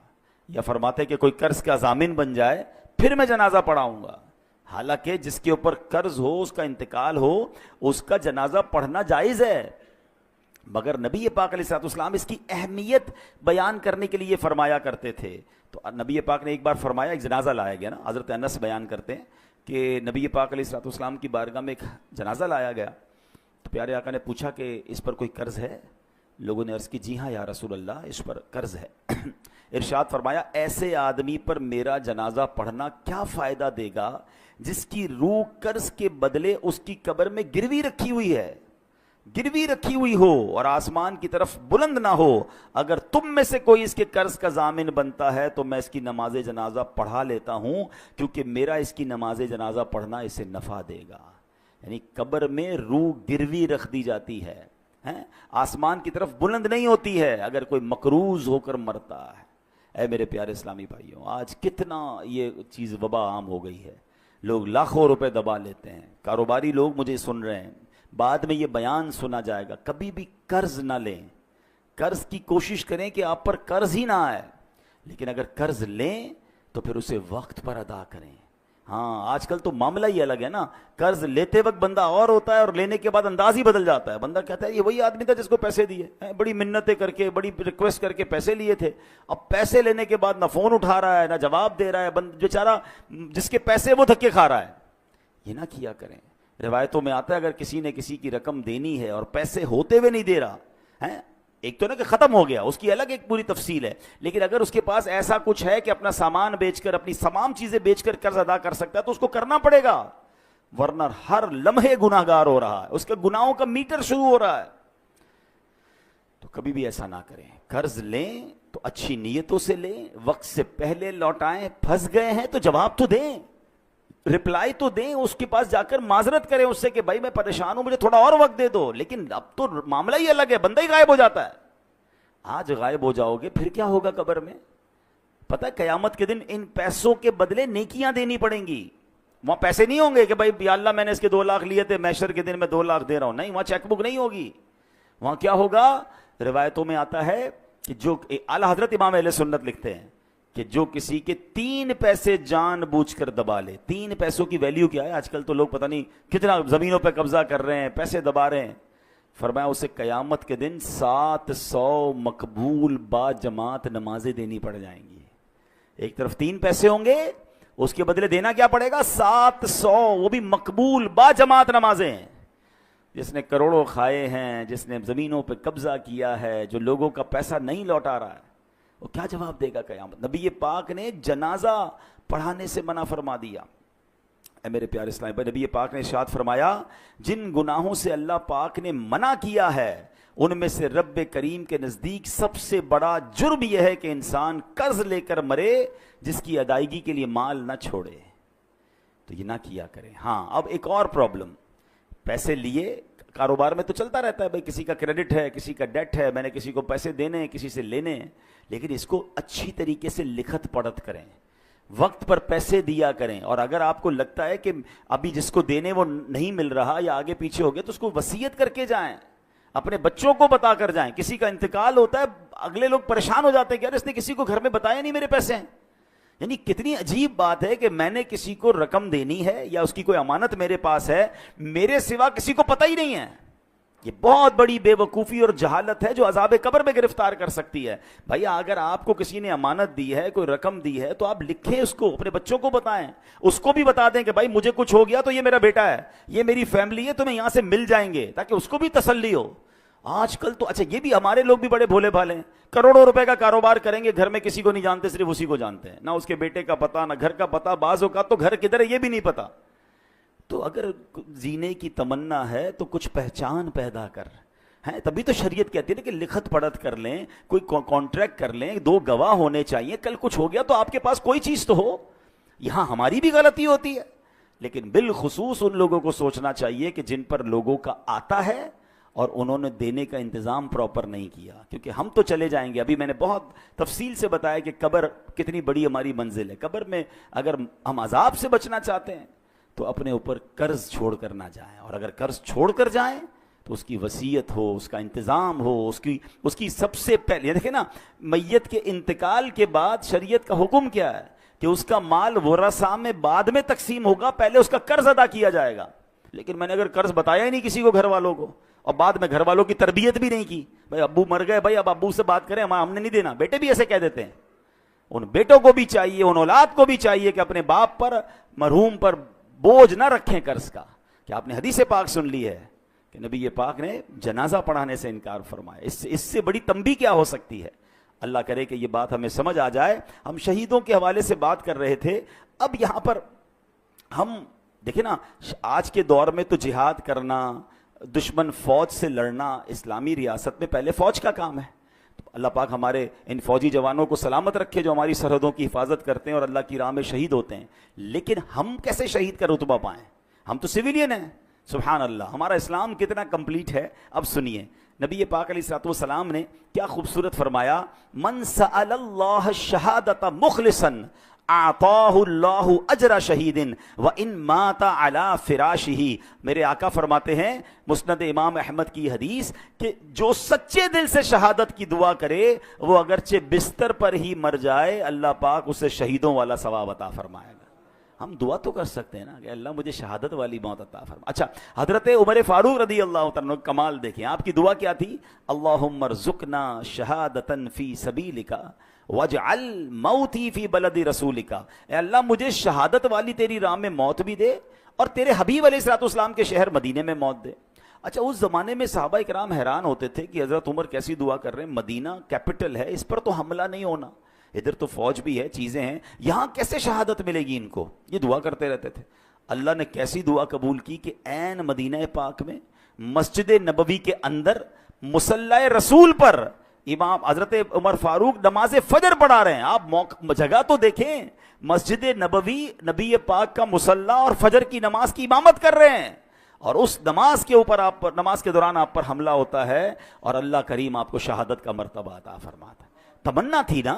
یا فرماتے کہ کوئی قرض کا ضامن بن جائے پھر میں جنازہ پڑھاؤں گا۔ حالانکہ جس کے اوپر قرض ہو، اس کا انتقال ہو، اس کا جنازہ پڑھنا جائز ہے، مگر نبی پاک علیہ الصلوۃ والسلام اس کی اہمیت بیان کرنے کے لیے فرمایا کرتے تھے۔ تو نبی پاک نے ایک بار فرمایا، ایک جنازہ لایا گیا نا، حضرت انس بیان کرتے ہیں کہ نبی پاک علیہ الصلوۃ والسلام کی بارگاہ میں ایک جنازہ لایا گیا، تو پیارے آقا نے پوچھا کہ اس پر کوئی قرض ہے؟ لوگوں نے عرض کی جی ہاں یا رسول اللہ اس پر قرض ہے۔ ارشاد فرمایا ایسے آدمی پر میرا جنازہ پڑھنا کیا فائدہ دے گا جس کی روح قرض کے بدلے اس کی قبر میں گروی رکھی ہوئی ہے، گروی رکھی ہوئی ہو اور آسمان کی طرف بلند نہ ہو۔ اگر تم میں سے کوئی اس کے قرض کا ضامن بنتا ہے تو میں اس کی نماز جنازہ پڑھا لیتا ہوں، کیونکہ میرا اس کی نماز جنازہ پڑھنا اسے نفع دے گا۔ یعنی قبر میں روح گروی رکھ دی جاتی ہے، ہیں، آسمان کی طرف بلند نہیں ہوتی ہے اگر کوئی مقروض ہو کر مرتا ہے۔ اے میرے پیارے اسلامی بھائیوں، آج کتنا یہ چیز وبا عام ہو گئی ہے، لوگ لاکھوں روپے دبا لیتے ہیں۔ کاروباری لوگ مجھے سن رہے ہیں، بعد میں یہ بیان سنا جائے گا، کبھی بھی قرض نہ لیں، قرض کی کوشش کریں کہ آپ پر قرض ہی نہ آئے، لیکن اگر قرض لیں تو پھر اسے وقت پر ادا کریں۔ ہاں آج کل تو معاملہ ہی الگ ہے نا، قرض لیتے وقت بندہ اور ہوتا ہے اور لینے کے بعد انداز ہی بدل جاتا ہے۔ بندہ کہتا ہے یہ وہی آدمی تھا جس کو پیسے دیے، بڑی منتیں کر کے بڑی ریکویسٹ کر کے پیسے لیے تھے، اب پیسے لینے کے بعد نہ فون اٹھا رہا ہے نہ جواب دے رہا ہے، بیچارہ جس کے پیسے وہ دھکے کھا رہا ہے۔ یہ نہ کیا کریں۔ روایتوں میں آتا ہے اگر کسی نے کسی کی رقم دینی ہے اور پیسے ہوتے ہوئے نہیں دے رہا ہے، ایک تو نا کہ ختم ہو گیا، اس کی الگ ایک پوری تفصیل ہے، لیکن اگر اس کے پاس ایسا کچھ ہے کہ اپنا سامان بیچ کر اپنی تمام چیزیں بیچ کر قرض ادا کر سکتا ہے تو اس کو کرنا پڑے گا، ورنہ ہر لمحے گناہ گار ہو رہا ہے، اس کے گناہوں کا میٹر شروع ہو رہا ہے۔ تو کبھی بھی ایسا نہ کریں، قرض لیں تو اچھی نیتوں سے لیں، وقت سے پہلے لوٹائیں، پھنس گئے ہیں تو جواب تو دیں، رپلائی تو دیں، اس کے پاس جا کر معذرت کریں اس سے کہ بھائی میں پریشان ہوں، مجھے تھوڑا اور وقت دے دو۔ لیکن اب تو معاملہ ہی الگ ہے، بندہ ہی غائب ہو جاتا ہے۔ آج غائب ہو جاؤ گے پھر کیا ہوگا قبر میں؟ پتہ ہے قیامت کے دن ان پیسوں کے بدلے نیکیاں دینی پڑیں گی۔ وہاں پیسے نہیں ہوں گے کہ بھائی یا اللہ میں نے اس کے 2 لاکھ لیے تھے، محشر کے دن میں 2 لاکھ دے رہا ہوں، نہیں، وہاں چیک بک نہیں ہوگی۔ وہاں کیا ہوگا؟ روایتوں میں آتا ہے کہ جو اعلیٰ حضرت امام اہل سنت لکھتے ہیں کہ جو کسی کے 3 پیسے جان بوجھ کر دبا لے، 3 پیسوں کی ویلیو کیا ہے؟ آج کل تو لوگ پتہ نہیں کتنا زمینوں پہ قبضہ کر رہے ہیں، پیسے دبا رہے ہیں۔ فرمایا اسے قیامت کے دن 700 مقبول با جماعت نمازیں دینی پڑ جائیں گی۔ ایک طرف 3 پیسے ہوں گے، اس کے بدلے دینا کیا پڑے گا؟ 700، وہ بھی مقبول با جماعت نمازیں۔ جس نے کروڑوں کھائے ہیں، جس نے زمینوں پہ قبضہ کیا ہے، جو لوگوں کا پیسہ نہیں لوٹا رہا ہے، وہ کیا جواب دے گا قیامت؟ نبی پاک نے جنازہ پڑھانے سے منع فرما دیا۔ اے میرے پیارے اسلام بھائی، نبی پاک نے ارشاد فرمایا جن گناہوں سے اللہ پاک نے منع کیا ہے ان میں سے رب کریم کے نزدیک سب سے بڑا جرم یہ ہے کہ انسان قرض لے کر مرے جس کی ادائیگی کے لیے مال نہ چھوڑے۔ تو یہ نہ کیا کریں۔ ہاں اب ایک اور پرابلم، پیسے لیے کاروبار میں تو چلتا رہتا ہے، بھائی کسی کا کریڈٹ ہے، کسی کا ڈیٹ ہے، میں نے کسی کو پیسے دینے ہیں، کسی سے لینے ہیں، لیکن اس کو اچھی طریقے سے لکھت پڑھت کریں، وقت پر پیسے دیا کریں، اور اگر آپ کو لگتا ہے کہ ابھی جس کو دینے وہ نہیں مل رہا یا آگے پیچھے ہو گیا تو اس کو وصیت کر کے جائیں، اپنے بچوں کو بتا کر جائیں۔ کسی کا انتقال ہوتا ہے، اگلے لوگ پریشان ہو جاتے ہیں کہ یار اس نے کسی کو گھر میں بتایا نہیں میرے پیسے ہیں۔ یعنی کتنی عجیب بات ہے کہ میں نے کسی کو رقم دینی ہے یا اس کی کوئی امانت میرے پاس ہے، میرے سوا کسی کو پتہ ہی نہیں ہے۔ یہ بہت بڑی بے وقوفی اور جہالت ہے جو عذاب قبر میں گرفتار کر سکتی ہے۔ بھائی اگر آپ کو کسی نے امانت دی ہے، کوئی رقم دی ہے، تو آپ لکھیں، اس کو اپنے بچوں کو بتائیں، اس کو بھی بتا دیں کہ بھائی مجھے کچھ ہو گیا تو یہ میرا بیٹا ہے، یہ میری فیملی ہے، تمہیں یہاں سے مل جائیں گے، تاکہ اس کو بھی تسلی ہو۔ آج کل تو اچھا یہ بھی ہمارے لوگ بھی بڑے بھولے بھالے ہیں، کروڑوں روپے کا کاروبار کریں گے، گھر میں کسی کو نہیں جانتے، صرف اسی کو جانتے ہیں، نہ اس کے بیٹے کا پتہ نہ گھر کا پتہ، بعض اوقات تو گھر کدھر ہے یہ بھی نہیں پتا۔ تو اگر جینے کی تمنا ہے تو کچھ پہچان پیدا کر ہیں، تبھی تو شریعت کہتی ہے نا کہ لکھت پڑھت کر لیں، کوئی کانٹریکٹ کر لیں، 2 گواہ ہونے چاہیے، کل کچھ ہو گیا تو آپ کے پاس کوئی چیز تو ہو۔ یہاں ہماری بھی غلطی ہوتی ہے، لیکن بالخصوص ان لوگوں کو سوچنا چاہیے کہ جن پر لوگوں کا آتا ہے اور انہوں نے دینے کا انتظام پراپر نہیں کیا، کیونکہ ہم تو چلے جائیں گے۔ ابھی میں نے بہت تفصیل سے بتایا کہ قبر کتنی بڑی ہماری منزل ہے۔ قبر میں اگر ہم عذاب سے بچنا چاہتے ہیں تو اپنے اوپر قرض چھوڑ کر نہ جائیں، اور اگر قرض چھوڑ کر جائیں تو اس کی وصیت ہو، اس کا انتظام ہو، اس کی سب سے پہلے دیکھیں نا، میت کے انتقال کے بعد شریعت کا حکم کیا ہے کہ اس کا مال ورثاء میں بعد میں تقسیم ہوگا، پہلے اس کا قرض ادا کیا جائے گا۔ لیکن میں نے اگر قرض بتایا ہی نہیں کسی کو گھر والوں کو، اور بعد میں گھر والوں کی تربیت بھی نہیں کی، بھائی ابو مر گئے، بھائی اب ابو سے بات کریں، ہم نے نہیں دینا، بیٹے بھی ایسے کہہ دیتے ہیں۔ ان بیٹوں کو بھی چاہیے، ان اولاد کو بھی چاہیے کہ اپنے باپ پر، مرحوم پر بوجھ نہ رکھیں قرض کا۔ کہ آپ نے حدیث پاک سن لی ہے کہ نبی پاک نے جنازہ پڑھانے سے انکار فرمایا، اس سے بڑی تنبیہ کیا ہو سکتی ہے؟ اللہ کرے کہ یہ بات ہمیں سمجھ آ جائے۔ ہم شہیدوں کے حوالے سے بات کر رہے تھے، اب یہاں پر ہم دیکھیں نا، آج کے دور میں تو جہاد کرنا، دشمن فوج سے لڑنا اسلامی ریاست میں پہلے فوج کا کام ہے۔ اللہ پاک ہمارے ان فوجی جوانوں کو سلامت رکھے جو ہماری سرحدوں کی حفاظت کرتے ہیں اور اللہ کی راہ میں شہید ہوتے ہیں، لیکن ہم کیسے شہید کا رتبہ پائیں؟ ہم تو سویلین ہیں۔ سبحان اللہ، ہمارا اسلام کتنا کمپلیٹ ہے۔ اب سنیے، نبی پاک علیہ السلام نے کیا خوبصورت فرمایا، من سأل اللہ الشہادۃ مخلصا اعطاہ اللہ اجر شہید وان مات علی فراشہ۔ میرے آقا فرماتے ہیں مسند امام احمد کی حدیث کہ جو سچے دل سے شہادت کی دعا کرے وہ اگرچہ بستر پر ہی مر جائے اللہ پاک اسے شہیدوں والا ثواب عطا فرمائے گا۔ ہم دعا تو کر سکتے ہیں نا کہ اللہ مجھے شہادت والی موت عطا فرما۔ اچھا، حضرت عمر فاروق رضی اللہ تعالیٰ کمال دیکھیں، آپ کی دعا کیا تھی؟ اللہم ارزقنا شہادتا فی سبیلک واجعل موتی فی بلد رسولک۔ اے اللہ مجھے شہادت والی تیری راہ میں موت بھی دے اور تیرے حبیب علیہ السلام کے شہر مدینے میں موت دے۔ اچھا، اس زمانے میں صحابہ کرام حیران ہوتے تھے کہ حضرت عمر کیسی دعا کر رہے ہیں، مدینہ کیپٹل ہے، اس پر تو حملہ نہیں ہونا، ادھر تو فوج بھی ہے، چیزیں ہیں، یہاں کیسے شہادت ملے گی ان کو؟ یہ دعا کرتے رہتے تھے۔ اللہ نے کیسی دعا قبول کی کہ عین مدینہ پاک میں مسجد نبوی کے اندر مصلی رسول پر امام حضرت عمر فاروق نماز فجر پڑھا رہے ہیں۔ آپ جگہ تو دیکھیں، مسجد نبوی، نبی پاک کا مصلی اور فجر کی نماز کی امامت کر رہے ہیں، اور اس نماز کے اوپر آپ پر، نماز کے دوران آپ پر حملہ ہوتا ہے اور اللہ کریم آپ کو شہادت کا مرتبہ عطا فرماتا ہے۔ تمنا تھی نا،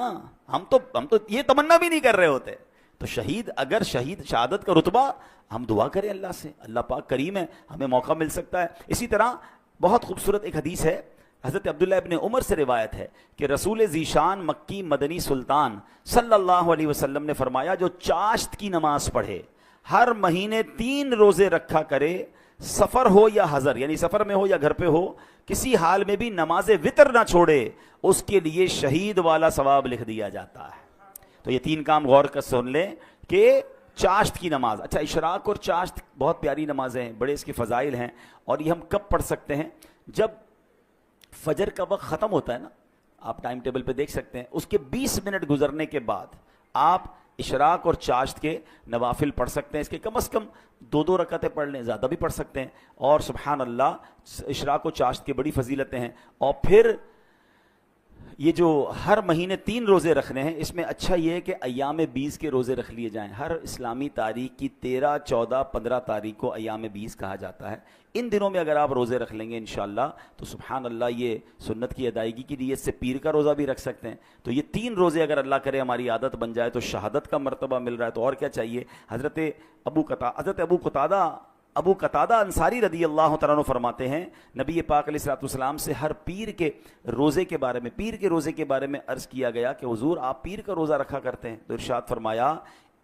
ہم تو یہ تمنا بھی نہیں کر رہے ہوتے۔ تو شہید، اگر شہادت کا رتبہ، ہم دعا کریں اللہ سے، اللہ پاک کریم ہے، ہمیں موقع مل سکتا ہے۔ اسی طرح بہت خوبصورت ایک حدیث ہے، حضرت عبداللہ ابن عمر سے روایت ہے کہ رسول ذیشان مکی مدنی سلطان صلی اللہ علیہ وسلم نے فرمایا، جو چاشت کی نماز پڑھے، ہر مہینے 3 روزے رکھا کرے، سفر ہو یا حضر، یعنی سفر میں ہو یا گھر پہ ہو، کسی حال میں بھی نماز وتر نہ چھوڑے، اس کے لیے شہید والا ثواب لکھ دیا جاتا ہے۔ تو یہ 3 کام غور کر سن لیں کہ چاشت کی نماز، اچھا اشراق اور چاشت بہت پیاری نمازیں ہیں، بڑے اس کے فضائل ہیں، اور یہ ہم کب پڑھ سکتے ہیں؟ جب فجر کا وقت ختم ہوتا ہے نا، آپ ٹائم ٹیبل پہ دیکھ سکتے ہیں، اس کے 20 منٹ گزرنے کے بعد آپ اشراق اور چاشت کے نوافل پڑھ سکتے ہیں۔ اس کے کم از کم 2 رکعتیں پڑھ لیں، زیادہ بھی پڑھ سکتے ہیں، اور سبحان اللہ اشراق و چاشت کی بڑی فضیلتیں ہیں۔ اور پھر یہ جو ہر مہینے 3 روزے رکھنے ہیں، اس میں اچھا یہ ہے کہ ایام 20 کے روزے رکھ لیے جائیں۔ ہر اسلامی تاریخ کی 13، 14، 15 تاریخ کو ایام 20 کہا جاتا ہے۔ ان دنوں میں اگر آپ روزے رکھ لیں گے انشاءاللہ تو سبحان اللہ یہ سنت کی ادائیگی کی نیت سے پیر کا روزہ بھی رکھ سکتے ہیں۔ تو یہ 3 روزے اگر اللہ کرے ہماری عادت بن جائے تو شہادت کا مرتبہ مل رہا ہے، تو اور کیا چاہیے؟ حضرت ابو قتادہ انصاری رضی اللہ تعالیٰ عنہ فرماتے ہیں، نبی پاک علیہ السلام سے ہر پیر کے روزے کے بارے میں عرض کیا گیا کہ حضور آپ پیر کا روزہ رکھا کرتے ہیں، تو ارشاد فرمایا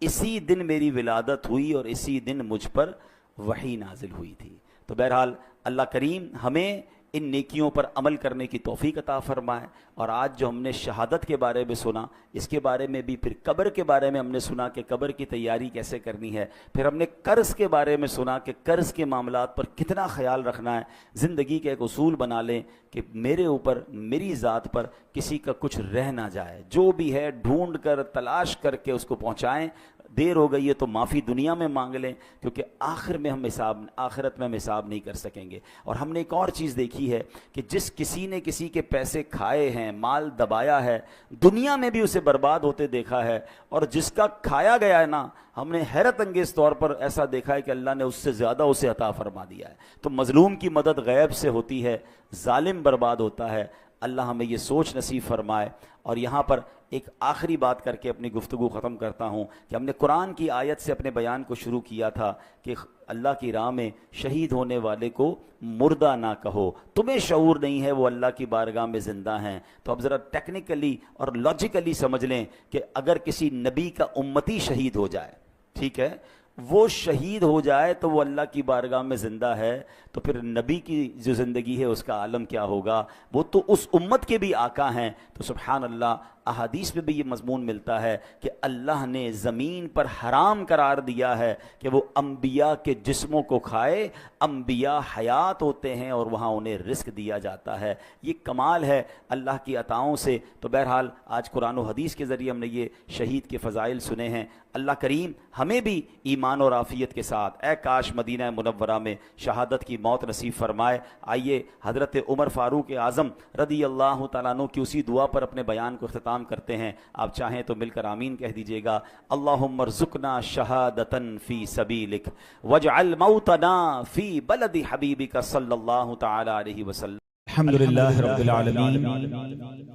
اسی دن میری ولادت ہوئی اور اسی دن مجھ پر وحی نازل ہوئی تھی۔ تو بہرحال اللہ کریم ہمیں ان نیکیوں پر عمل کرنے کی توفیق عطا فرمائے۔ اور آج جو ہم نے شہادت کے بارے میں سنا، اس کے بارے میں بھی، پھر قبر کے بارے میں ہم نے سنا کہ قبر کی تیاری کیسے کرنی ہے، پھر ہم نے قرض کے بارے میں سنا کہ قرض کے معاملات پر کتنا خیال رکھنا ہے۔ زندگی کا ایک اصول بنا لیں کہ میرے اوپر، میری ذات پر کسی کا کچھ رہ نہ جائے، جو بھی ہے ڈھونڈ کر تلاش کر کے اس کو پہنچائیں۔ دیر ہو گئی ہے تو معافی دنیا میں مانگ لیں، کیونکہ آخرت میں ہم حساب نہیں کر سکیں گے۔ اور ہم نے ایک اور چیز دیکھی ہے کہ جس کسی نے کسی کے پیسے کھائے ہیں، مال دبایا ہے، دنیا میں بھی اسے برباد ہوتے دیکھا ہے، اور جس کا کھایا گیا ہے نا، ہم نے حیرت انگیز طور پر ایسا دیکھا ہے کہ اللہ نے اس سے زیادہ اسے عطا فرما دیا ہے۔ تو مظلوم کی مدد غیب سے ہوتی ہے، ظالم برباد ہوتا ہے۔ اللہ ہمیں یہ سوچ نصیب فرمائے۔ اور یہاں پر ایک آخری بات کر کے اپنی گفتگو ختم کرتا ہوں کہ ہم نے قرآن کی آیت سے اپنے بیان کو شروع کیا تھا کہ اللہ کی راہ میں شہید ہونے والے کو مردہ نہ کہو، تمہیں شعور نہیں ہے وہ اللہ کی بارگاہ میں زندہ ہیں۔ تو اب ذرا ٹیکنیکلی اور لاجیکلی سمجھ لیں کہ اگر کسی نبی کا امتی شہید ہو جائے، ٹھیک ہے، وہ شہید ہو جائے تو وہ اللہ کی بارگاہ میں زندہ ہے، تو پھر نبی کی جو زندگی ہے اس کا عالم کیا ہوگا؟ وہ تو اس امت کے بھی آقا ہیں۔ تو سبحان اللہ، احادیث میں بھی یہ مضمون ملتا ہے کہ اللہ نے زمین پر حرام قرار دیا ہے کہ وہ انبیاء کے جسموں کو کھائے۔ انبیاء حیات ہوتے ہیں اور وہاں انہیں رزق دیا جاتا ہے۔ یہ کمال ہے اللہ کی عطاؤں سے۔ تو بہرحال آج قرآن و حدیث کے ذریعے ہم نے یہ شہید کے فضائل سنے ہیں۔ اللہ کریم ہمیں بھی ایمان اور عافیت کے ساتھ، اے کاش مدینہ منورہ میں شہادت کی موت نصیب فرمائے۔ آئیے حضرت عمر فاروق اعظم رضی اللہ تعالیٰ عنہ کی اسی دعا پر اپنے بیان کو اختتام کرتے ہیں۔ آپ چاہیں تو مل کر آمین کہہ دیجئے گا۔ اللہم ارزقنا شہادتا فی سبیلک واجعل موتنا فی بلد حبیبک صلی اللہ تعالی علیہ وسلم۔ الحمد للہ رب العالمین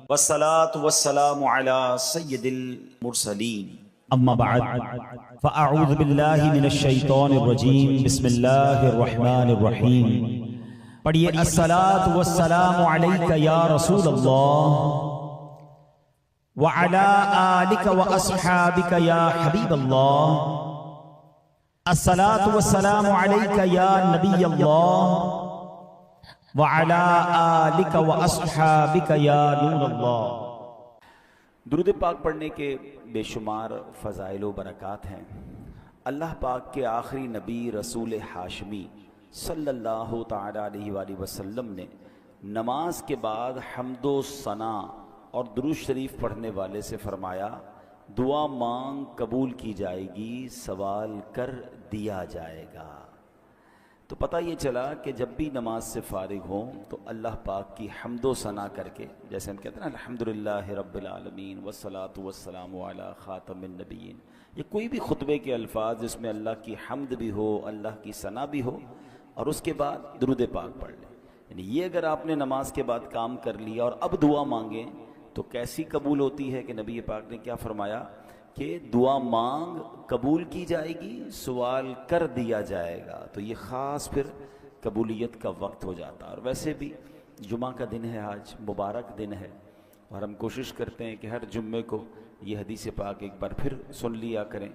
والصلاة والسلام علی سید المرسلین اما بعد فاعوذ باللہ من الشیطان الرجیم بسم اللہ الرحمن الرحیم پڑھیے الصلاة والسلام علیک یا رسول اللہ وعلی آلک واصحابک یا حبیب اللہ الصلاة والسلام علیک یا نبی اللہ وعلی آلک واصحابک یا نور اللہ۔ درود پاک پڑھنے کے بے شمار فضائل و برکات ہیں۔ اللہ پاک کے آخری نبی رسول ہاشمی صلی اللہ تعالی علیہ وآلہ وسلم نے نماز کے بعد حمد و ثنا اور درود شریف پڑھنے والے سے فرمایا دعا مانگ قبول کی جائے گی، سوال کر دیا جائے گا۔ تو پتہ یہ چلا کہ جب بھی نماز سے فارغ ہوں تو اللہ پاک کی حمد و ثنا کر کے، جیسے ہم کہتے ہیں نا الحمدللہ رب العالمین والصلاة والسلام علی خاتم النبیین، یہ کوئی بھی خطبے کے الفاظ جس میں اللہ کی حمد بھی ہو، اللہ کی ثنا بھی ہو، اور اس کے بعد درود پاک پڑھ لیں۔ یعنی یہ اگر آپ نے نماز کے بعد کام کر لیا اور اب دعا مانگیں تو کیسی قبول ہوتی ہے کہ نبی پاک نے کیا فرمایا کہ دعا مانگ قبول کی جائے گی، سوال کر دیا جائے گا۔ تو یہ خاص پھر قبولیت کا وقت ہو جاتا ہے۔ اور ویسے بھی جمعہ کا دن ہے، آج مبارک دن ہے، اور ہم کوشش کرتے ہیں کہ ہر جمعے کو یہ حدیث پاک ایک بار پھر سن لیا کریں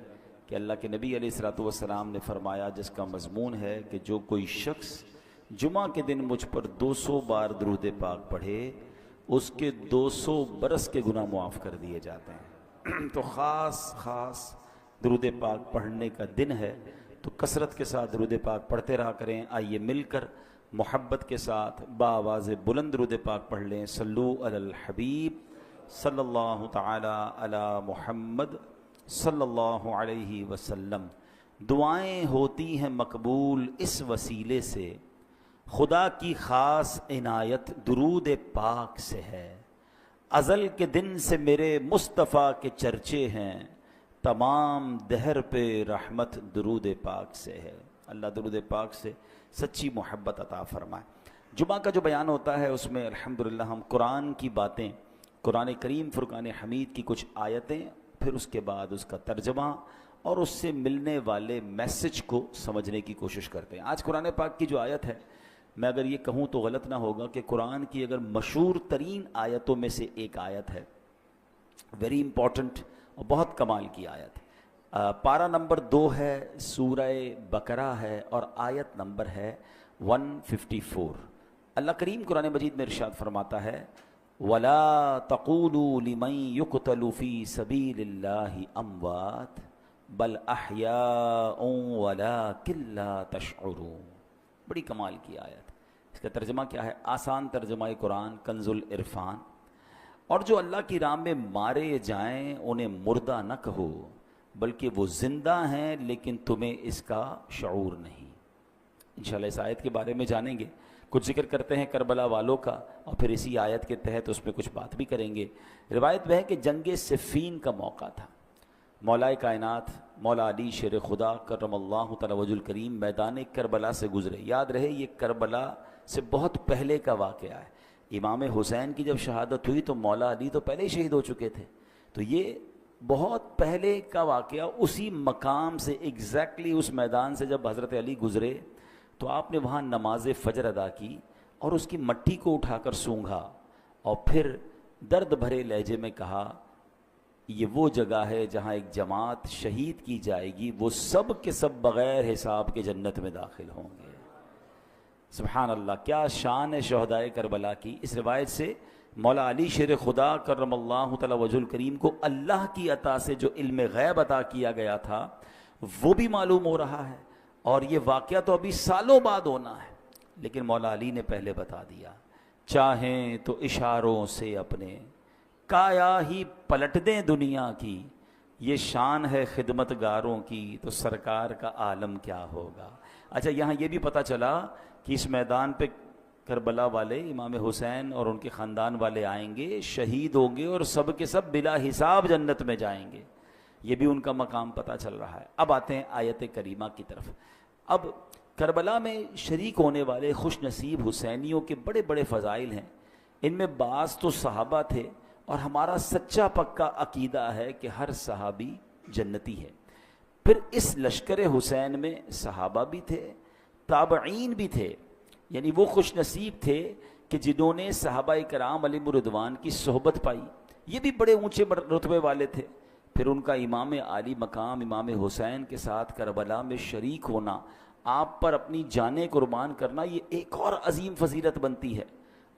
کہ اللہ کے نبی علیہ الصلوۃ والسلام نے فرمایا، جس کا مضمون ہے کہ جو کوئی شخص جمعہ کے دن مجھ پر 200 بار درود پاک پڑھے اس کے 200 برس کے گناہ معاف کر دیے جاتے ہیں۔ تو خاص درود پاک پڑھنے کا دن ہے، تو کثرت کے ساتھ درود پاک پڑھتے رہا کریں۔ آئیے مل کر محبت کے ساتھ بآواز بلند درود پاک پڑھ لیں۔ صلو علی الحبیب صلی اللہ تعالی علی محمد صلی اللہ علیہ وسلم۔ دعائیں ہوتی ہیں مقبول اس وسیلے سے، خدا کی خاص عنایت درود پاک سے ہے۔ ازل کے دن سے میرے مصطفیٰ کے چرچے ہیں، تمام دہر پہ رحمت درود پاک سے ہے۔ اللہ درود پاک سے سچی محبت عطا فرمائے۔ جمعہ کا جو بیان ہوتا ہے اس میں الحمدللہ ہم قرآن کی باتیں، قرآن کریم فرقان حمید کی کچھ آیتیں، پھر اس کے بعد اس کا ترجمہ اور اس سے ملنے والے میسج کو سمجھنے کی کوشش کرتے ہیں۔ آج قرآن پاک کی جو آیت ہے، میں اگر یہ کہوں تو غلط نہ ہوگا کہ قرآن کی اگر مشہور ترین آیتوں میں سے ایک آیت ہے، ویری امپورٹنٹ اور بہت کمال کی آیت ہے۔ پارہ نمبر 2 ہے، سورہ بقرہ ہے، اور آیت نمبر ہے 154۔ اللہ کریم قرآن مجید میں ارشاد فرماتا ہے وَلَا تَقُولُوا لِمَن يُقْتَلُ فِي سَبِيلِ اللَّهِ أَمْوَاتٌ بَلْ أَحْيَاءٌ وَلَٰكِن لَّا تَشْعُرُونَ۔ بڑی کمال کی آیت۔ اس کا ترجمہ کیا ہے؟ آسان ترجمہ قرآن کنز العرفان۔ اور جو اللہ کی راہ میں مارے جائیں انہیں مردہ نہ کہو، بلکہ وہ زندہ ہیں لیکن تمہیں اس کا شعور نہیں۔ انشاءاللہ اس آیت کے بارے میں جانیں گے، کچھ ذکر کرتے ہیں کربلا والوں کا، اور پھر اسی آیت کے تحت اس میں کچھ بات بھی کریں گے۔ روایت میں ہے کہ جنگ صفین کا موقع تھا، مولا کائنات مولا علی شیر خدا کرم اللہ تعالی وجہ الکریم میدان کربلا سے گزرے۔ یاد رہے یہ کربلا سے بہت پہلے کا واقعہ ہے۔ امام حسین کی جب شہادت ہوئی تو مولا علی تو پہلے ہی شہید ہو چکے تھے، تو یہ بہت پہلے کا واقعہ۔ اسی مقام سے ایگزیکٹلی اس میدان سے جب حضرت علی گزرے تو آپ نے وہاں نماز فجر ادا کی اور اس کی مٹی کو اٹھا کر سونگھا، اور پھر درد بھرے لہجے میں کہا یہ وہ جگہ ہے جہاں ایک جماعت شہید کی جائے گی، وہ سب کے سب بغیر حساب کے جنت میں داخل ہوں گے۔ سبحان اللہ، کیا شان ہے شہدائے کربلا کی۔ اس روایت سے مولا علی شیر خدا کرم اللہ تعالی وجہ الکریم کو اللہ کی عطا سے جو علم غیب عطا کیا گیا تھا وہ بھی معلوم ہو رہا ہے، اور یہ واقعہ تو ابھی سالوں بعد ہونا ہے، لیکن مولا علی نے پہلے بتا دیا۔ چاہیں تو اشاروں سے اپنے کایا ہی پلٹ دیں دنیا کی، یہ شان ہے خدمت گاروں کی، تو سرکار کا عالم کیا ہوگا۔ اچھا، یہاں یہ بھی پتہ چلا کہ اس میدان پہ کربلا والے امام حسین اور ان کے خاندان والے آئیں گے، شہید ہوں گے، اور سب کے سب بلا حساب جنت میں جائیں گے۔ یہ بھی ان کا مقام پتہ چل رہا ہے۔ اب آتے ہیں آیت کریمہ کی طرف۔ اب کربلا میں شریک ہونے والے خوش نصیب حسینیوں کے بڑے بڑے فضائل ہیں. ان میں بعض تو صحابہ تھے، اور ہمارا سچا پکا عقیدہ ہے کہ ہر صحابی جنتی ہے. پھر اس لشکر حسین میں صحابہ بھی تھے، تابعین بھی تھے، یعنی وہ خوش نصیب تھے کہ جنہوں نے صحابہ کرام علیہم الرضوان کی صحبت پائی. یہ بھی بڑے اونچے رتبے والے تھے. پھر ان کا امام عالی مقام امام حسین کے ساتھ کربلا میں شریک ہونا، آپ پر اپنی جانیں قربان کرنا، یہ ایک اور عظیم فضیلت بنتی ہے.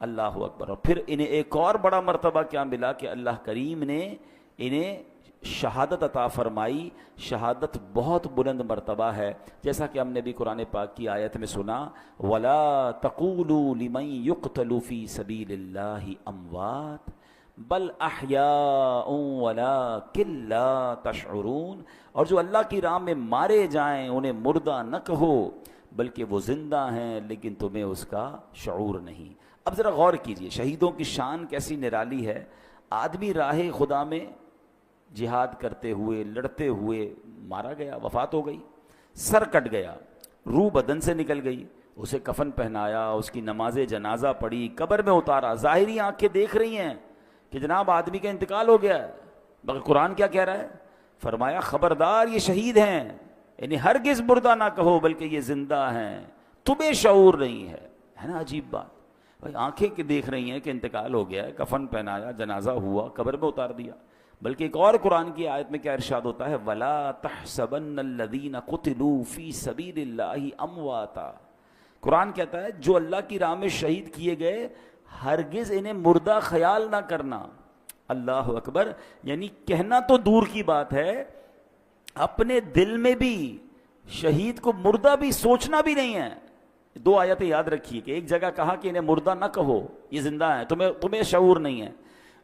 اللہ اکبر. اور پھر انہیں ایک اور بڑا مرتبہ کیا ملا کہ اللہ کریم نے انہیں شہادت عطا فرمائی. شہادت بہت بلند مرتبہ ہے، جیسا کہ ہم نے بھی قرآن پاک کی آیت میں سنا، وَلَا تَقُولُوا لِمَن يُقْتَلُ فِي سَبِيلِ اللَّهِ أَمْوَاتٌ بَلْ أَحْيَاءٌ وَلَٰكِن لَّا تَشْعُرُونَ. اور جو اللہ کی راہ میں مارے جائیں انہیں مردہ نہ کہو، بلکہ وہ زندہ ہیں لیکن تمہیں اس کا شعور نہیں. اب ذرا غور کیجئے، شہیدوں کی شان کیسی نرالی ہے. آدمی راہ خدا میں جہاد کرتے ہوئے لڑتے ہوئے مارا گیا، وفات ہو گئی، سر کٹ گیا، روح بدن سے نکل گئی، اسے کفن پہنایا، اس کی نماز جنازہ پڑھی، قبر میں اتارا، ظاہری آنکھیں دیکھ رہی ہیں کہ جناب آدمی کا انتقال ہو گیا ہے، مگر قرآن کیا کہہ رہا ہے؟ فرمایا خبردار یہ شہید ہیں، یعنی ہرگز مردہ نہ کہو بلکہ یہ زندہ ہیں، تمہیں شعور نہیں ہے. ہے نا عجیب بات؟ بھائی آنکھیں کہ دیکھ رہی ہیں کہ انتقال ہو گیا ہے، کفن پہنایا، جنازہ ہوا، قبر میں اتار دیا. بلکہ ایک اور قرآن کی آیت میں کیا ارشاد ہوتا ہے؟ وَلَا تَحْسَبَنَّ الَّذِينَ قُتِلُوا فِي سَبِيلِ اللَّهِ أَمْوَاتًا. قرآن کہتا ہے جو اللہ کی راہ میں شہید کیے گئے ہرگز انہیں مردہ خیال نہ کرنا. اللہ اکبر. یعنی کہنا تو دور کی بات ہے، اپنے دل میں بھی شہید کو مردہ بھی سوچنا بھی نہیں ہے. دو آیتیں یاد رکھیے کہ ایک جگہ کہا کہ انہیں مردہ نہ کہو، یہ زندہ ہیں، تمہیں شعور نہیں ہے.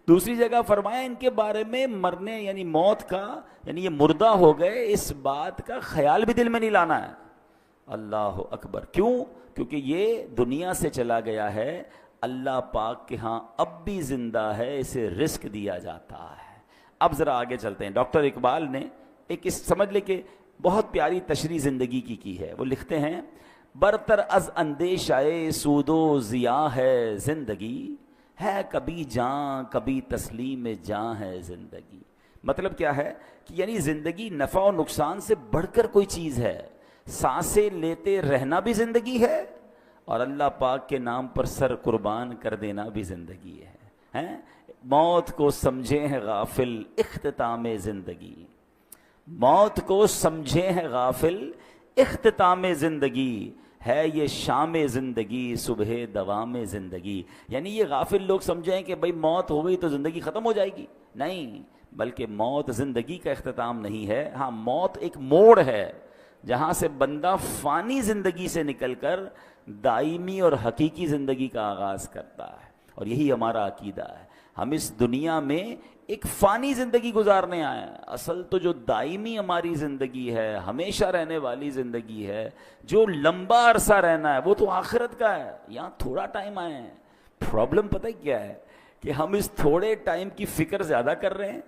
دوسری جگہ فرمایا ان کے بارے میں مرنے یعنی موت کا، یعنی یہ مردہ ہو گئے، اس بات کا خیال بھی دل میں نہیں لانا ہے. اللہ اکبر. کیوں؟ کیونکہ یہ دنیا سے چلا گیا ہے، اللہ پاک کے ہاں اب بھی زندہ ہے، اسے رزق دیا جاتا ہے. اب ذرا آگے چلتے ہیں. ڈاکٹر اقبال نے ایک سمجھ لے کہ بہت پیاری تشریح زندگی کی ہے. وہ لکھتے ہیں برتر از اندیشہ سود و ضیاء ہے زندگی، ہے کبھی جاں کبھی تسلیم جاں ہے زندگی. مطلب کیا ہے کہ یعنی زندگی نفع و نقصان سے بڑھ کر کوئی چیز ہے. سانسیں لیتے رہنا بھی زندگی ہے، اور اللہ پاک کے نام پر سر قربان کر دینا بھی زندگی ہے. موت کو سمجھے ہیں غافل اختتام زندگی، موت کو سمجھے ہیں غافل اختتام زندگی، ہے یہ شام زندگی صبح دوام زندگی. یعنی یہ غافل لوگ سمجھیں کہ بھئی موت ہو گئی تو زندگی ختم ہو جائے گی. نہیں، بلکہ موت زندگی کا اختتام نہیں ہے. ہاں، موت ایک موڑ ہے جہاں سے بندہ فانی زندگی سے نکل کر دائمی اور حقیقی زندگی کا آغاز کرتا ہے. اور یہی ہمارا عقیدہ ہے. ہم اس دنیا میں ایک فانی زندگی گزارنے آئے ہیں، اصل تو جو دائمی ہماری زندگی ہے، ہمیشہ رہنے والی زندگی ہے، جو لمبا عرصہ رہنا ہے، وہ تو آخرت کا ہے. یہاں تھوڑا ٹائم آئے ہیں. پرابلم پتہ کیا ہے کہ ہم اس تھوڑے ٹائم کی فکر زیادہ کر رہے ہیں،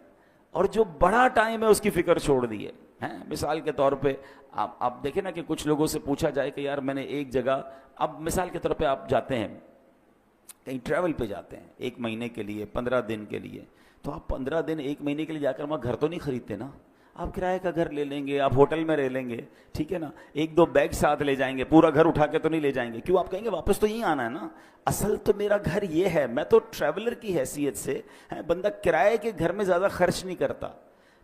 اور جو بڑا ٹائم ہے اس کی فکر چھوڑ دی ہے. مثال کے طور پہ آپ دیکھیں نا کہ کچھ لوگوں سے پوچھا جائے کہ یار میں نے ایک جگہ، اب مثال کے طور پہ آپ جاتے ہیں کہیں ٹریول پہ جاتے ہیں 1 مہینے کے لیے، 15 دن کے لیے، تو آپ 15 دن 1 مہینے کے لیے جا کر وہاں گھر تو نہیں خریدتے نا. آپ کرائے کا گھر لے لیں گے، آپ ہوٹل میں رہ لیں گے، ٹھیک ہے نا، 1-2 بیگ ساتھ لے جائیں گے، پورا گھر اٹھا کے تو نہیں لے جائیں گے. کیوں؟ آپ کہیں گے واپس تو یہیں آنا ہے نا، اصل تو میرا گھر یہ ہے. میں تو ٹریولر کی حیثیت سے بندہ کرائے کے گھر میں زیادہ خرچ نہیں کرتا.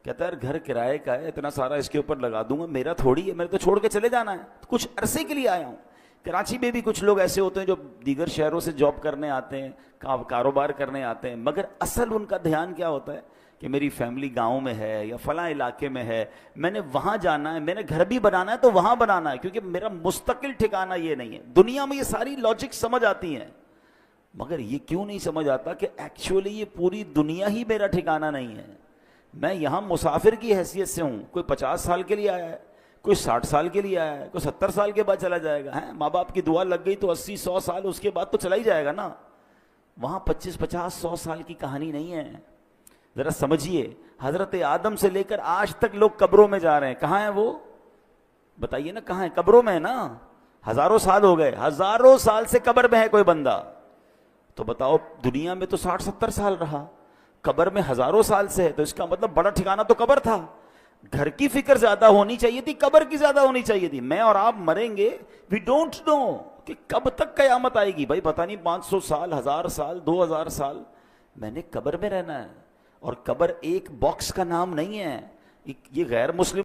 کہتا ہے گھر کرائے کا ہے، اتنا سارا اس کے اوپر لگا دوں گا، میرا تھوڑی ہے، میرے تو چھوڑ کے چلے جانا ہے، کچھ عرصے کے لیے آیا ہوں. کراچی میں بھی کچھ لوگ ایسے ہوتے ہیں جو دیگر شہروں سے جاب کرنے آتے ہیں، کاروبار کرنے آتے ہیں، مگر اصل ان کا دھیان کیا ہوتا ہے کہ میری فیملی گاؤں میں ہے یا فلاں علاقے میں ہے، میں نے وہاں جانا ہے، میں نے گھر بھی بنانا ہے تو وہاں بنانا ہے، کیونکہ میرا مستقل ٹھکانہ یہ نہیں ہے. دنیا میں یہ ساری لاجک سمجھ آتی ہیں، مگر یہ کیوں نہیں سمجھ آتا کہ ایکچولی یہ پوری دنیا ہی میرا ٹھکانہ نہیں ہے. میں یہاں مسافر کی حیثیت سے ہوں. کوئی 50 سال کے لیے آیا ہے، کوئی 60 سال کے لیے آیا ہے، کوئی 70 سال کے بعد چلا جائے گا. ماں باپ کی دعا لگ گئی تو 80-100 سال اس کے بعد تو چلا ہی جائے گا نا. وہاں 25-50-100 سال کی کہانی نہیں ہے. ذرا سمجھیے، حضرت آدم سے لے کر آج تک لوگ قبروں میں جا رہے ہیں. کہاں ہیں وہ؟ بتائیے نا، کہاں ہیں؟ قبروں میں ہے نا. ہزاروں سال ہو گئے، ہزاروں سال سے قبر میں ہے کوئی بندہ، تو بتاؤ دنیا میں تو 60-70 سال رہا، قبر میں ہزاروں سال سے ہے، تو اس کا مطلب بڑا ٹھکانہ تو قبر تھا۔ گھر کی فکر زیادہ ہونی چاہیے تھی، قبر کی زیادہ ہونی چاہیے تھی۔ میں اور آپ مریں گے، وی ڈونٹ نو کہ کب تک قیامت آئے گی، بھائی پتہ نہیں 500 سال، 1000 سال، 2000 سال، میں نے قبر میں رہنا ہے۔ اور قبر ایک باکس کا نام نہیں ہے، یہ غیر مسلم